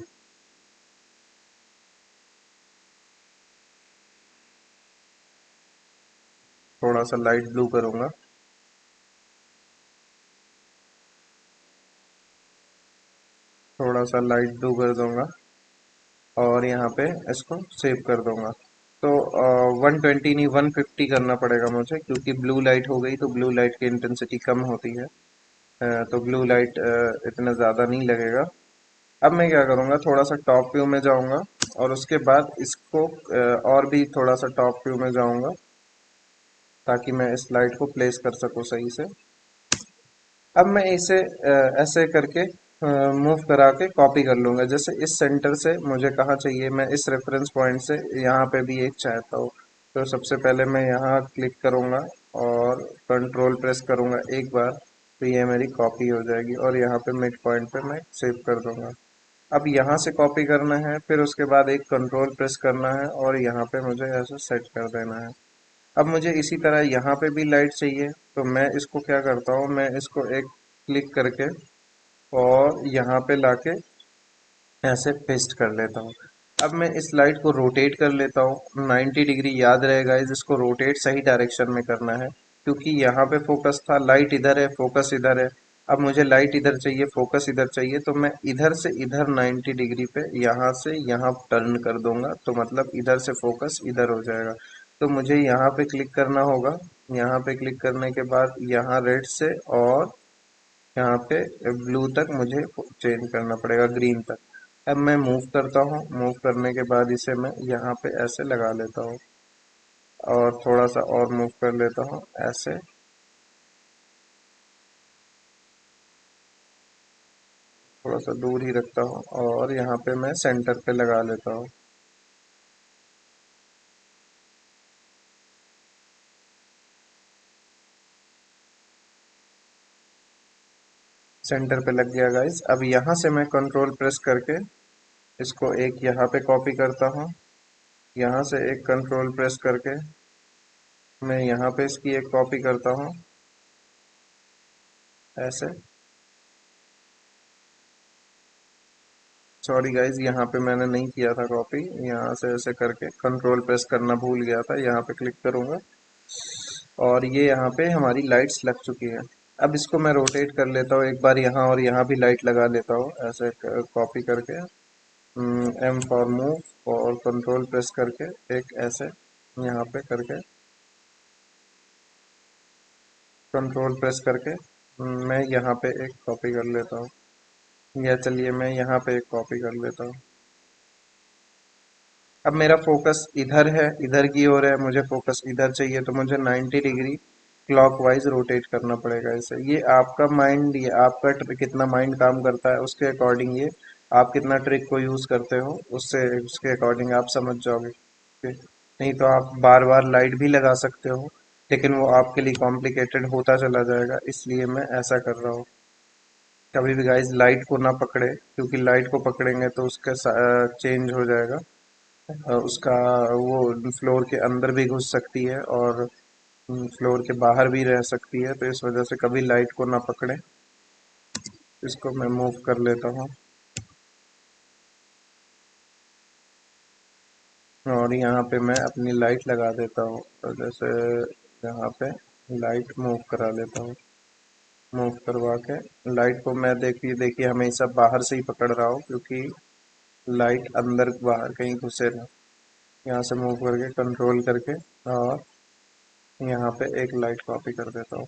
थोड़ा सा लाइट ब्लू करूंगा, थोड़ा सा लाइट ब्लू कर दूंगा और यहाँ पे इसको सेव कर दूंगा। तो 120 नहीं 150 करना पड़ेगा मुझे, क्योंकि ब्लू लाइट हो गई तो ब्लू लाइट की इंटेंसिटी कम होती है। तो ब्लू लाइट इतना ज़्यादा नहीं लगेगा। अब मैं क्या करूँगा, थोड़ा सा टॉप व्यू में जाऊँगा और उसके बाद इसको और भी थोड़ा सा टॉप व्यू में जाऊँगा, ताकि मैं इस लाइट को प्लेस कर सकूँ सही से। अब मैं इसे ऐसे करके मूव करा के कॉपी कर लूँगा। जैसे इस सेंटर से मुझे कहाँ चाहिए, मैं इस रेफरेंस पॉइंट से यहाँ पे भी एक चाहता हूँ। तो सबसे पहले मैं यहाँ क्लिक करूँगा और कंट्रोल प्रेस करूँगा एक बार, तो ये मेरी कॉपी हो जाएगी और यहाँ पे मिड पॉइंट पे मैं सेव कर दूँगा। अब यहाँ से कॉपी करना है, फिर उसके बाद एक कंट्रोल प्रेस करना है और यहाँ पे मुझे ऐसे सेट कर देना है। अब मुझे इसी तरह यहाँ पे भी लाइट चाहिए, तो मैं इसको क्या करता हूँ, मैं इसको एक क्लिक करके और यहाँ पे लाके ऐसे पेस्ट कर लेता हूँ। अब मैं इस लाइट को रोटेट कर लेता हूँ 90 डिग्री। याद रहेगा इसको रोटेट सही डायरेक्शन में करना है, क्योंकि यहाँ पे फोकस था, लाइट इधर है, फोकस इधर है। अब मुझे लाइट इधर चाहिए, फोकस इधर चाहिए, तो मैं इधर से इधर 90 डिग्री पे यहाँ से यहाँ टर्न कर दूंगा, तो मतलब इधर से फोकस इधर हो जाएगा। तो मुझे यहाँ पे क्लिक करना होगा। यहाँ पे क्लिक करने के बाद यहाँ रेड से और यहाँ पे ब्लू तक मुझे चेंज करना पड़ेगा, ग्रीन तक। अब मैं मूव करता हूँ, मूव करने के बाद इसे मैं यहाँ पे ऐसे लगा लेता हूँ और थोड़ा सा और मूव कर लेता हूँ ऐसे, थोड़ा सा दूर ही रखता हूँ और यहाँ पे मैं सेंटर पे लगा लेता हूँ। सेंटर पे लग गया गाइस। अब यहाँ से मैं कंट्रोल प्रेस करके इसको एक यहाँ पे कॉपी करता हूँ, यहाँ से एक कंट्रोल प्रेस करके मैं यहाँ पे इसकी एक कॉपी करता हूँ ऐसे। सॉरी गाइज, यहाँ पे मैंने नहीं किया था कॉपी, यहाँ से ऐसे करके कंट्रोल प्रेस करना भूल गया था, यहाँ पे क्लिक करूँगा और ये यहाँ पे हमारी लाइट्स लग चुकी है। अब इसको मैं रोटेट कर लेता हूँ एक बार, यहाँ और यहाँ भी लाइट लगा लेता हूँ ऐसे कॉपी करके। एम फॉर मूव और कंट्रोल प्रेस करके एक ऐसे यहाँ पे करके कंट्रोल प्रेस करके मैं यहाँ पे एक कॉपी कर लेता हूँ। या चलिए मैं यहाँ पे एक कॉपी कर लेता हूँ। अब मेरा फोकस इधर है, इधर की ओर है, मुझे फोकस इधर चाहिए, तो मुझे 90 डिग्री क्लॉकवाइज रोटेट करना पड़ेगा इसे। ये आपका माइंड, ये आपका कितना माइंड काम करता है उसके अकॉर्डिंग, ये आप कितना ट्रिक को यूज करते हो उससे, उसके अकॉर्डिंग आप समझ जाओगे। ठीक है? नहीं तो आप बार बार लाइट भी लगा सकते हो, लेकिन वो आपके लिए कॉम्प्लिकेटेड होता चला जाएगा, इसलिए मैं ऐसा कर रहा हूँ। कभी भी गाइज लाइट को ना पकड़े, क्योंकि लाइट को पकड़ेंगे तो उसका चेंज हो जाएगा। उसका वो फ्लोर के अंदर भी घुस सकती है और फ्लोर के बाहर भी रह सकती है, तो इस वजह से कभी लाइट को ना पकड़े। इसको मैं मूव कर लेता हूँ और यहाँ पे मैं अपनी लाइट लगा देता हूँ। तो जैसे यहाँ पे लाइट मूव करा लेता हूँ, मूव करवा के लाइट को मैं देखिए देखिए हमेशा बाहर से ही पकड़ रहा हूँ, क्योंकि लाइट अंदर बाहर कहीं घुसे ना। यहाँ से मूव करके कंट्रोल करके और यहाँ पे एक लाइट कॉपी कर देता हूँ।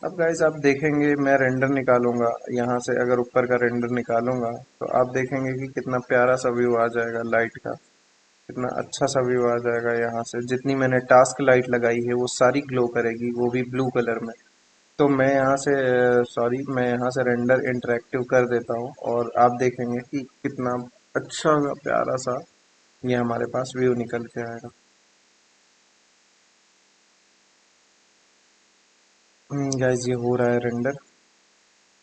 अब गाइस आप देखेंगे मैं रेंडर निकालूंगा यहाँ से, अगर ऊपर का रेंडर निकालूंगा तो आप देखेंगे कि कितना प्यारा सा व्यू आ जाएगा लाइट का, कितना अच्छा सा व्यू आ जाएगा। यहाँ से जितनी मैंने टास्क लाइट लगाई है वो सारी ग्लो करेगी, वो भी ब्लू कलर में। तो मैं यहाँ से सॉरी, मैं यहाँ से रेंडर इंटरेक्टिव कर देता हूँ और आप देखेंगे कि कितना अच्छा सा प्यारा सा ये हमारे पास व्यू निकल के आएगा। गाइस ये हो रहा है रेंडर।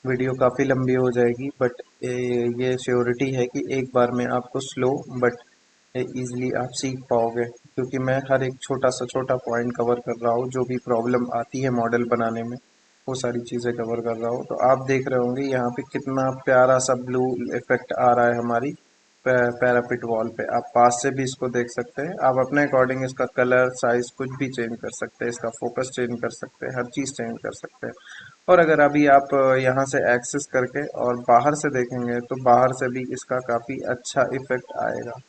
वीडियो काफ़ी लंबी हो जाएगी, बट ये श्योरिटी है कि एक बार में आपको स्लो बट इजीली आप सीख पाओगे, क्योंकि मैं हर एक छोटा सा छोटा पॉइंट कवर कर रहा हूँ, जो भी प्रॉब्लम आती है मॉडल बनाने में वो सारी चीज़ें कवर कर रहा हूँ। तो आप देख रहे होंगे यहाँ पे कितना प्यारा सा ब्लू इफेक्ट आ रहा है हमारी पैरापिट वॉल पे। आप पास से भी इसको देख सकते हैं, आप अपने अकॉर्डिंग इसका कलर साइज कुछ भी चेंज कर सकते हैं, इसका फोकस चेंज कर सकते हैं, हर चीज़ चेंज कर सकते हैं। और अगर अभी आप यहाँ से एक्सेस करके और बाहर से देखेंगे तो बाहर से भी इसका काफ़ी अच्छा इफेक्ट आएगा।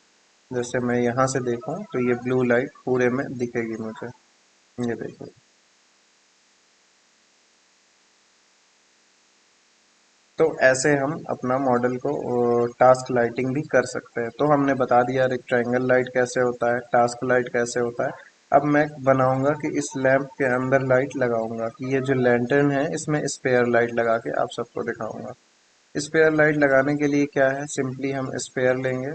जैसे मैं यहाँ से देखूँ तो ये ब्लू लाइट पूरे में दिखेगी मुझे, ये देखो। तो ऐसे हम अपना मॉडल को टास्क लाइटिंग भी कर सकते हैं। तो हमने बता दिया रेक्टेंगल लाइट कैसे होता है, टास्क लाइट कैसे होता है। अब मैं बनाऊंगा कि इस लैंप के अंदर लाइट लगाऊंगा, कि ये जो लैंटर्न है इसमें स्पेयर लाइट लगा के आप सबको दिखाऊंगा। स्पेयर लाइट लगाने के लिए क्या है, सिंपली हम स्पेयर लेंगे।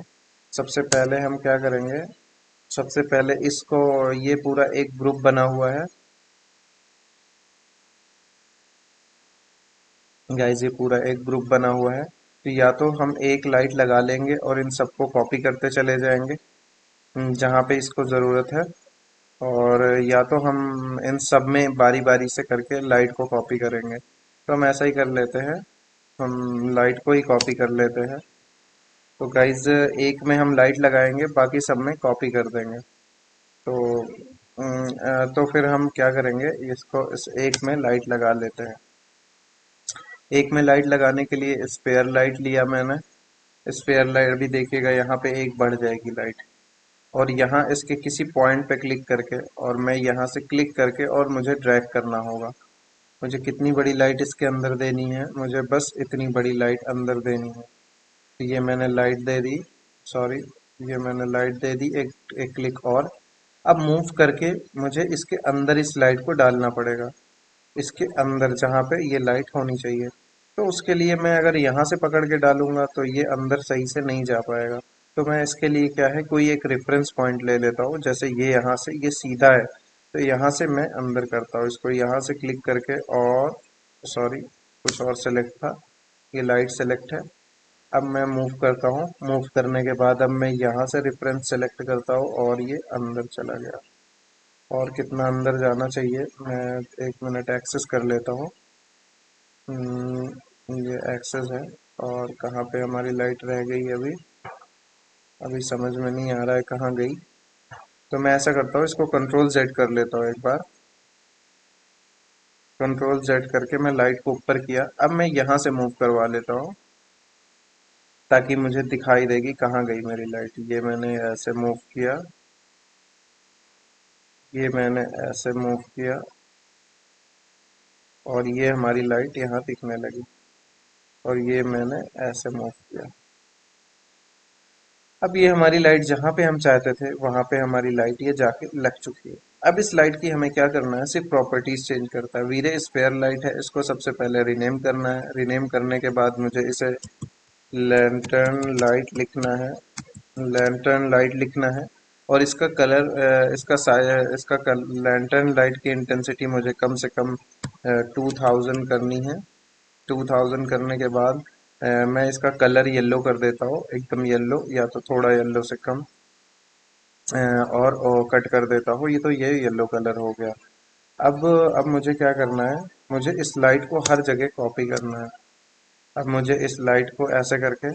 सबसे पहले हम क्या करेंगे, सबसे पहले इसको, ये पूरा एक ग्रुप बना हुआ है गाइस, ये पूरा एक ग्रुप बना हुआ है। तो या तो हम एक लाइट लगा लेंगे और इन सबको कॉपी करते चले जाएंगे जहाँ पे इसको ज़रूरत है, और या तो हम इन सब में बारी बारी से करके लाइट को कॉपी करेंगे। तो हम ऐसा ही कर लेते हैं, हम लाइट को ही कॉपी कर लेते हैं। तो गाइज एक में हम लाइट लगाएंगे, बाकी सब में कॉपी कर देंगे। तो तो फिर हम क्या करेंगे, इसको इस एक में लाइट लगा लेते हैं। एक में लाइट लगाने के लिए स्पेयर लाइट लिया मैंने। स्पेयर लाइट भी देखिएगा यहाँ पे एक बढ़ जाएगी लाइट, और यहाँ इसके किसी पॉइंट पे क्लिक करके, और मैं यहाँ से क्लिक करके और मुझे ड्रैग करना होगा। मुझे कितनी बड़ी लाइट इसके अंदर देनी है, मुझे बस इतनी बड़ी लाइट अंदर देनी है। तो ये मैंने लाइट दे दी, सॉरी, ये मैंने लाइट दे दी, एक क्लिक और। अब मूव करके मुझे इसके अंदर इस लाइट को डालना पड़ेगा, इसके अंदर जहाँ पे ये लाइट होनी चाहिए। तो उसके लिए मैं अगर यहाँ से पकड़ के डालूंगा तो ये अंदर सही से नहीं जा पाएगा। तो मैं इसके लिए क्या है, कोई एक रेफरेंस पॉइंट ले लेता हूँ। जैसे ये यहाँ से ये सीधा है, तो यहाँ से मैं अंदर करता हूँ इसको, यहाँ से क्लिक करके, और सॉरी कुछ और सेलेक्ट था, ये लाइट सेलेक्ट है। अब मैं मूव करता हूँ, मूव करने के बाद अब मैं यहाँ से रेफरेंस सेलेक्ट करता हूँ और ये अंदर चला गया। और कितना अंदर जाना चाहिए, मैं 1 मिनट एक्सेस कर लेता हूँ। ये एक्सेस है, और कहाँ पे हमारी लाइट रह गई अभी, अभी समझ में नहीं आ रहा है कहाँ गई। तो मैं ऐसा करता हूँ, इसको कंट्रोल जेड कर लेता हूँ एक बार। कंट्रोल जेड करके मैं लाइट को ऊपर किया। अब मैं यहाँ से मूव करवा लेता हूँ ताकि मुझे दिखाई देगी कहाँ गई मेरी लाइट। ये मैंने ऐसे मूव किया, ये मैंने ऐसे मूव किया, और ये हमारी लाइट यहाँ दिखने लगी, और ये मैंने ऐसे मूव किया। अब ये हमारी लाइट जहाँ पे हम चाहते थे वहां पे हमारी लाइट ये जाके लग चुकी है। अब इस लाइट की हमें क्या करना है, सिर्फ प्रॉपर्टीज चेंज करता है। वीरे स्पेयर लाइट है, इसको सबसे पहले रीनेम करना है। रीनेम करने के बाद मुझे इसे लैंटर्न लाइट लिखना है, लैंटर्न लाइट लिखना है। और इसका कलर, इसका लैंटर्न लाइट की इंटेंसिटी मुझे कम से कम 2000 करनी है। 2000 करने के बाद मैं इसका कलर येलो कर देता हूँ, एकदम येलो, या तो थोड़ा येलो से कम, और कट कर देता हूँ। ये येलो कलर हो गया। अब मुझे क्या करना है, मुझे इस लाइट को हर जगह कॉपी करना है। अब मुझे इस लाइट को ऐसे करके,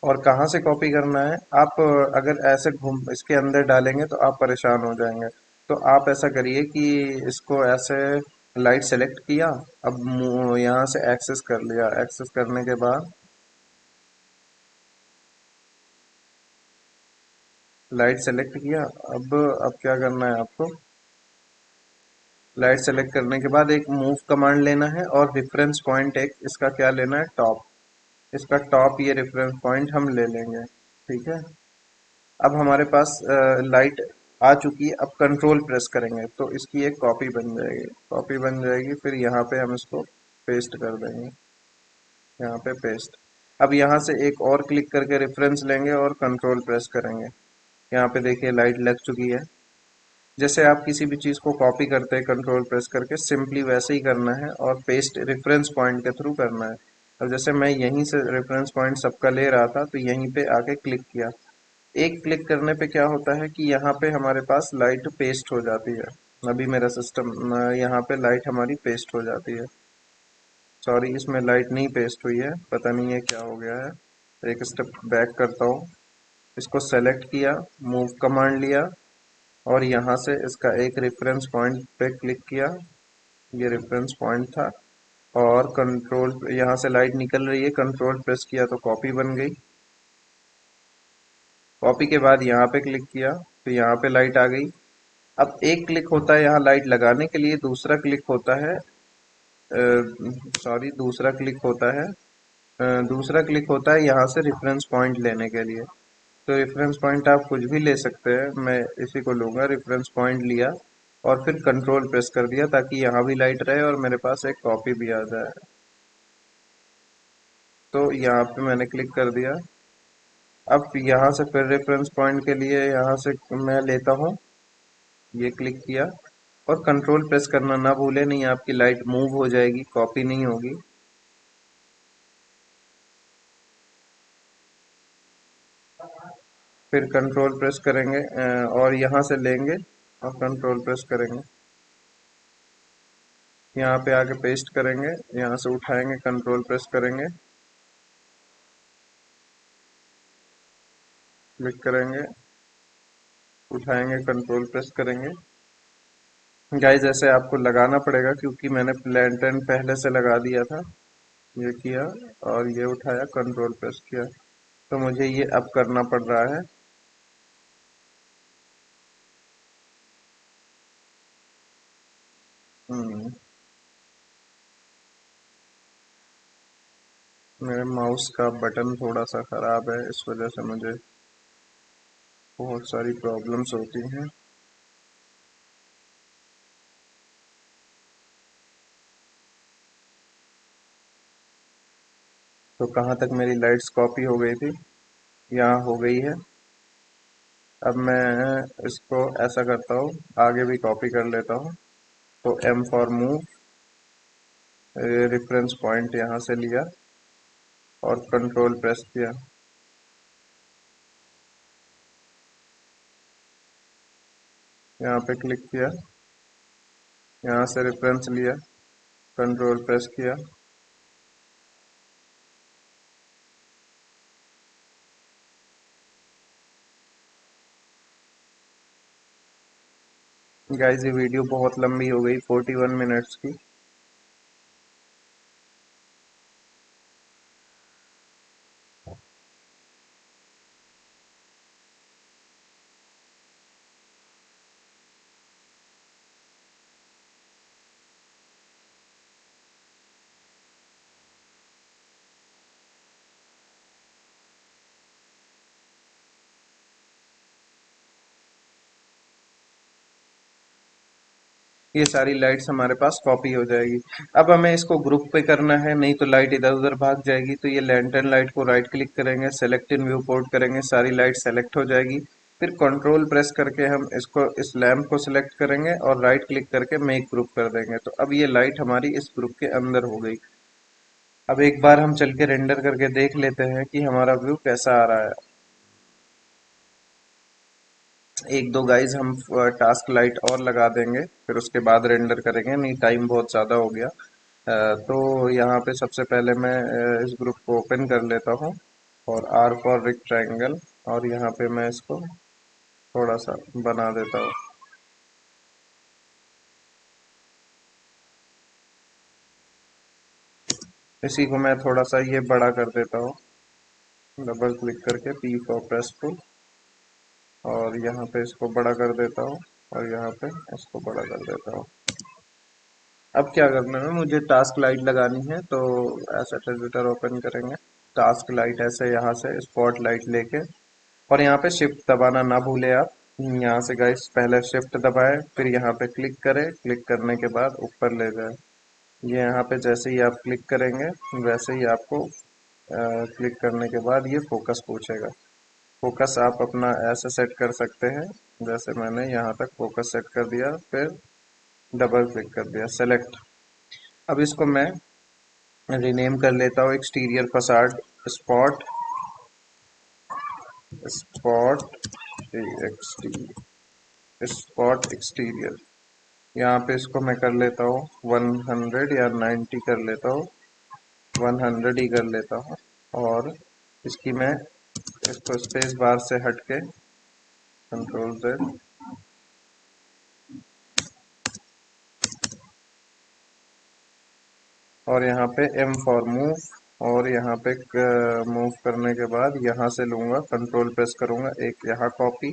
और कहाँ से कॉपी करना है, आप अगर ऐसे घूम इसके अंदर डालेंगे तो आप परेशान हो जाएंगे। तो आप ऐसा करिए कि इसको ऐसे लाइट सेलेक्ट किया, अब यहाँ से एक्सेस कर लिया। एक्सेस करने के बाद लाइट सेलेक्ट किया। अब क्या करना है आपको, लाइट सेलेक्ट करने के बाद एक मूव कमांड लेना है, और रेफरेंस पॉइंट एक इसका क्या लेना है, टॉप। इसका टॉप ये रेफरेंस पॉइंट हम ले लेंगे, ठीक है। अब हमारे पास लाइट आ चुकी है। अब कंट्रोल प्रेस करेंगे तो इसकी एक कॉपी बन जाएगी, कॉपी बन जाएगी। फिर यहाँ पे हम इसको पेस्ट कर देंगे, यहाँ पे पेस्ट। अब यहाँ से एक और क्लिक करके रेफरेंस लेंगे और कंट्रोल प्रेस करेंगे। यहाँ पे देखिए लाइट लग चुकी है। जैसे आप किसी भी चीज़ को कॉपी करते हैं कंट्रोल प्रेस करके, सिंपली वैसे ही करना है, और पेस्ट रेफरेंस पॉइंट के थ्रू करना है। अब जैसे मैं यहीं से रेफरेंस पॉइंट सबका ले रहा था, तो यहीं पे आके क्लिक किया। एक क्लिक करने पे क्या होता है कि यहाँ पे हमारे पास लाइट पेस्ट हो जाती है। अभी मेरा सिस्टम, यहाँ पे लाइट हमारी पेस्ट हो जाती है। सॉरी, इसमें लाइट नहीं पेस्ट हुई है, पता नहीं है क्या हो गया है। एक स्टेप बैक करता हूँ, इसको सेलेक्ट किया, मूव कमांड लिया, और यहाँ से इसका एक रेफरेंस पॉइंट पे क्लिक किया। ये रेफरेंस पॉइंट था, और कंट्रोल, यहाँ से लाइट निकल रही है, कंट्रोल प्रेस किया तो कॉपी बन गई। कॉपी के बाद यहाँ पे क्लिक किया तो यहाँ पे लाइट आ गई। अब एक क्लिक होता है यहाँ लाइट लगाने के लिए, दूसरा क्लिक होता है, सॉरी, दूसरा क्लिक होता है यहाँ से रेफरेंस पॉइंट लेने के लिए। तो रेफरेंस पॉइंट आप कुछ भी ले सकते हैं, मैं इसी को लूँगा। रेफरेंस पॉइंट लिया और फिर कंट्रोल प्रेस कर दिया ताकि यहाँ भी लाइट रहे और मेरे पास एक कॉपी भी आ जाए। तो यहाँ पे मैंने क्लिक कर दिया। अब यहाँ से फिर रेफरेंस पॉइंट के लिए यहाँ से मैं लेता हूँ, ये क्लिक किया और कंट्रोल प्रेस करना ना भूले, नहीं आपकी लाइट मूव हो जाएगी, कॉपी नहीं होगी। फिर कंट्रोल प्रेस करेंगे और यहाँ से लेंगे और कंट्रोल प्रेस करेंगे, यहाँ पे आके पेस्ट करेंगे, यहाँ से उठाएंगे, कंट्रोल प्रेस करेंगे, क्लिक करेंगे, उठाएंगे, कंट्रोल प्रेस करेंगे। गाइस ऐसे आपको लगाना पड़ेगा क्योंकि मैंने लैंटर्न पहले से लगा दिया था। ये किया और ये उठाया, कंट्रोल प्रेस किया, तो मुझे ये अब करना पड़ रहा है। हम्म, मेरे माउस का बटन थोड़ा सा खराब है, इस वजह से मुझे बहुत सारी प्रॉब्लम्स होती हैं। तो कहाँ तक मेरी लाइट्स कॉपी हो गई थी, यहाँ हो गई है। अब मैं इसको ऐसा करता हूँ, आगे भी कॉपी कर लेता हूँ। तो M for move, reference point यहाँ से लिया और कंट्रोल प्रेस किया, यहाँ पे क्लिक किया, यहाँ से रेफरेंस लिया, कंट्रोल प्रेस किया। गाइस ये वीडियो बहुत लंबी हो गई, 41 मिनट्स की। ये सारी लाइट्स हमारे पास कॉपी हो जाएगी। अब हमें इसको ग्रुप पे करना है, नहीं तो लाइट इधर उधर भाग जाएगी। तो ये लैंटर्न लाइट को राइट क्लिक करेंगे, सेलेक्ट इन व्यू पोर्ट करेंगे, सारी लाइट सेलेक्ट हो जाएगी। फिर कंट्रोल प्रेस करके हम इसको, इस लैम्प को सिलेक्ट करेंगे और राइट क्लिक करके मेक ग्रुप कर देंगे। तो अब ये लाइट हमारी इस ग्रुप के अंदर हो गई। अब एक बार हम चल के रेंडर करके देख लेते हैं कि हमारा व्यू कैसा आ रहा है। एक दो गाइज हम टास्क लाइट और लगा देंगे, फिर उसके बाद रेंडर करेंगे, नहीं टाइम बहुत ज़्यादा हो गया। तो यहाँ पे सबसे पहले मैं इस ग्रुप को ओपन कर लेता हूँ और आर फॉर रेक्टेंगल, और यहाँ पे मैं इसको थोड़ा सा बना देता हूँ। इसी को मैं थोड़ा सा ये बड़ा कर देता हूँ, डबल क्लिक करके पी फॉर प्रेसफुल, और यहाँ पे इसको बड़ा कर देता हूँ और यहाँ पे इसको बड़ा कर देता हूँ। अब क्या करना है, मुझे टास्क लाइट लगानी है। तो एसेट एडिटर ओपन करेंगे, टास्क लाइट ऐसे यहाँ से स्पॉट लाइट लेके, और यहाँ पे शिफ्ट दबाना ना भूले आप। यहाँ से गाइस पहले शिफ्ट दबाएं, फिर यहाँ पे क्लिक करें, क्लिक करने के बाद ऊपर ले जाएं। ये यहाँ पे जैसे ही आप क्लिक करेंगे वैसे ही आपको क्लिक करने के बाद ये फोकस पूछेगा। फोकस आप अपना ऐसे सेट कर सकते हैं, जैसे मैंने यहाँ तक फोकस सेट कर दिया, फिर डबल क्लिक कर दिया, सेलेक्ट। अब इसको मैं रीनेम कर लेता हूँ, exterior facade spot, spot spot exterior. यहाँ पे इसको मैं कर लेता हूँ 100 या 90 कर लेता हूँ, 100 ही कर लेता हूँ। और इसकी मैं इसको स्पेस बार से हट के कंट्रोल Z, और यहाँ पे M फॉर मूव, और यहाँ पे मूव करने के बाद यहाँ से लूँगा, कंट्रोल प्रेस करूँगा, एक यहाँ कॉपी,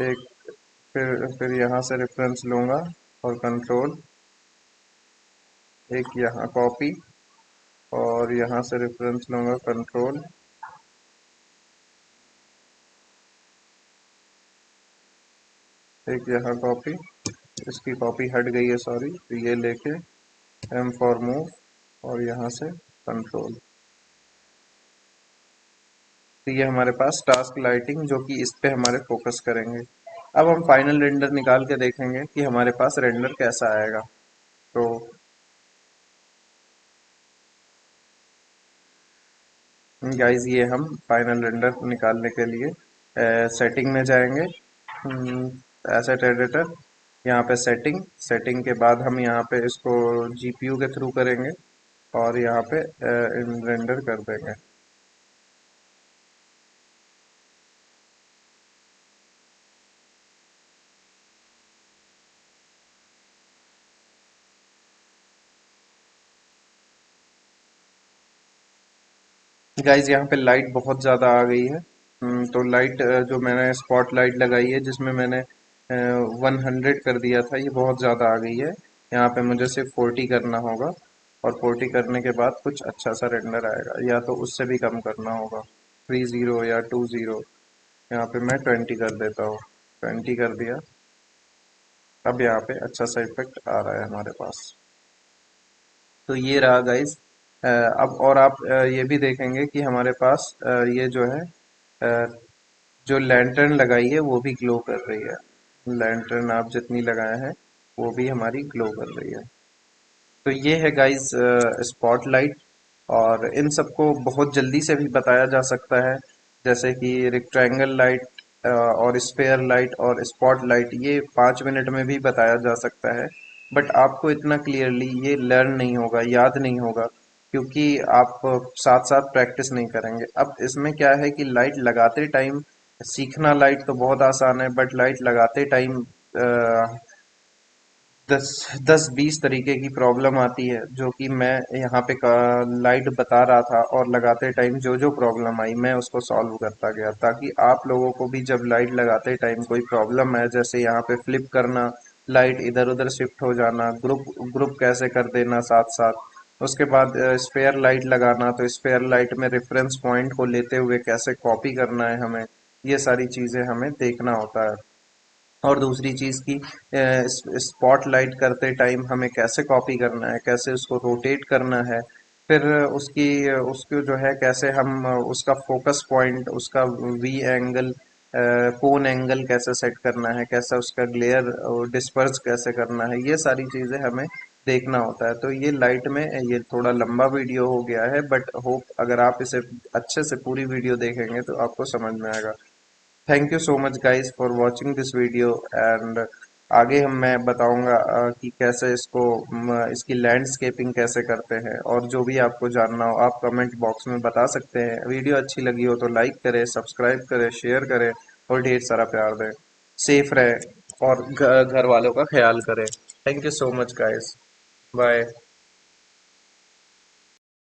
एक फिर यहाँ से रेफरेंस लूँगा और कंट्रोल, एक यहाँ कॉपी, और यहाँ से रेफरेंस लूँगा, कंट्रोल, एक यहाँ कॉपी, इसकी कॉपी हट गई है सॉरी, तो ये लेके एम फॉर मूव और यहाँ से कंट्रोल। तो ये हमारे पास टास्क लाइटिंग, जो कि इस पे हमारे फोकस करेंगे। अब हम फाइनल रेंडर निकाल के देखेंगे कि हमारे पास रेंडर कैसा आएगा। तो गाइस, ये हम फाइनल रेंडर निकालने के लिए सेटिंग में जाएंगे, एसेट एडिटर, यहाँ पे सेटिंग, सेटिंग के बाद हम यहाँ पे इसको जीपीयू के थ्रू करेंगे और यहाँ पे रेंडर कर देंगे। गाइज, यहाँ पे लाइट बहुत ज़्यादा आ गई है। तो लाइट जो मैंने स्पॉट लाइट लगाई है, जिसमें मैंने 100 कर दिया था, ये बहुत ज़्यादा आ गई है। यहाँ पे मुझे सिर्फ 40 करना होगा, और 40 करने के बाद कुछ अच्छा सा रेंडर आएगा, या तो उससे भी कम करना होगा, 30 या 20। यहाँ पे मैं 20 कर देता हूँ, 20 कर दिया। अब यहाँ पे अच्छा सा इफेक्ट आ रहा है हमारे पास। तो ये रहा गाइस। अब और आप ये भी देखेंगे कि हमारे पास ये जो है, अ, जो लैंटर्न लगाई है वो भी ग्लो कर रही है। लैंटर्न आप जितनी लगाए हैं वो भी हमारी ग्लो कर रही है। तो ये है गाइस स्पॉटलाइट। और इन सबको बहुत जल्दी से भी बताया जा सकता है, जैसे कि रेक्टेंगल लाइट और स्फेयर लाइट और स्पॉट लाइट, ये 5 मिनट में भी बताया जा सकता है। बट आपको इतना क्लियरली ये लर्न नहीं होगा, याद नहीं होगा, क्योंकि आप साथ साथ प्रैक्टिस नहीं करेंगे। अब इसमें क्या है कि लाइट लगाते टाइम सीखना, लाइट तो बहुत आसान है, बट लाइट लगाते टाइम 10-20 तरीके की प्रॉब्लम आती है, जो कि मैं यहाँ पे लाइट बता रहा था, और लगाते टाइम जो जो प्रॉब्लम आई मैं उसको सॉल्व करता गया, ताकि आप लोगों को भी जब लाइट लगाते टाइम कोई प्रॉब्लम है, जैसे यहाँ पे फ्लिप करना, लाइट इधर उधर शिफ्ट हो जाना, ग्रुप ग्रुप कैसे कर देना साथ साथ, उसके बाद स्पेयर लाइट लगाना, तो स्पेयर लाइट में रेफरेंस पॉइंट को लेते हुए कैसे कॉपी करना है हमें, ये सारी चीज़ें हमें देखना होता है। और दूसरी चीज़ की स्पॉट लाइट करते टाइम हमें कैसे कॉपी करना है, कैसे उसको रोटेट करना है, फिर उसकी उसको जो है कैसे हम उसका फोकस पॉइंट, उसका वी एंगल, कोन एंगल कैसे सेट करना है, कैसे उसका ग्लेयर डिस्पर्स कैसे करना है, ये सारी चीज़ें हमें देखना होता है। तो ये लाइट में ये थोड़ा लंबा वीडियो हो गया है, बट होप अगर आप इसे अच्छे से पूरी वीडियो देखेंगे तो आपको समझ में आएगा। Thank you so much guys for watching this video. And आगे हम मैं बताऊंगा कि कैसे इसको इसकी लैंडस्केपिंग कैसे करते हैं, और जो भी आपको जानना हो आप कमेंट बॉक्स में बता सकते हैं। वीडियो अच्छी लगी हो तो लाइक करें, सब्सक्राइब करें, शेयर करें, और ढेर सारा प्यार दें। सेफ रहें और घर वालों का ख्याल करें। Thank you so much guys. Bye.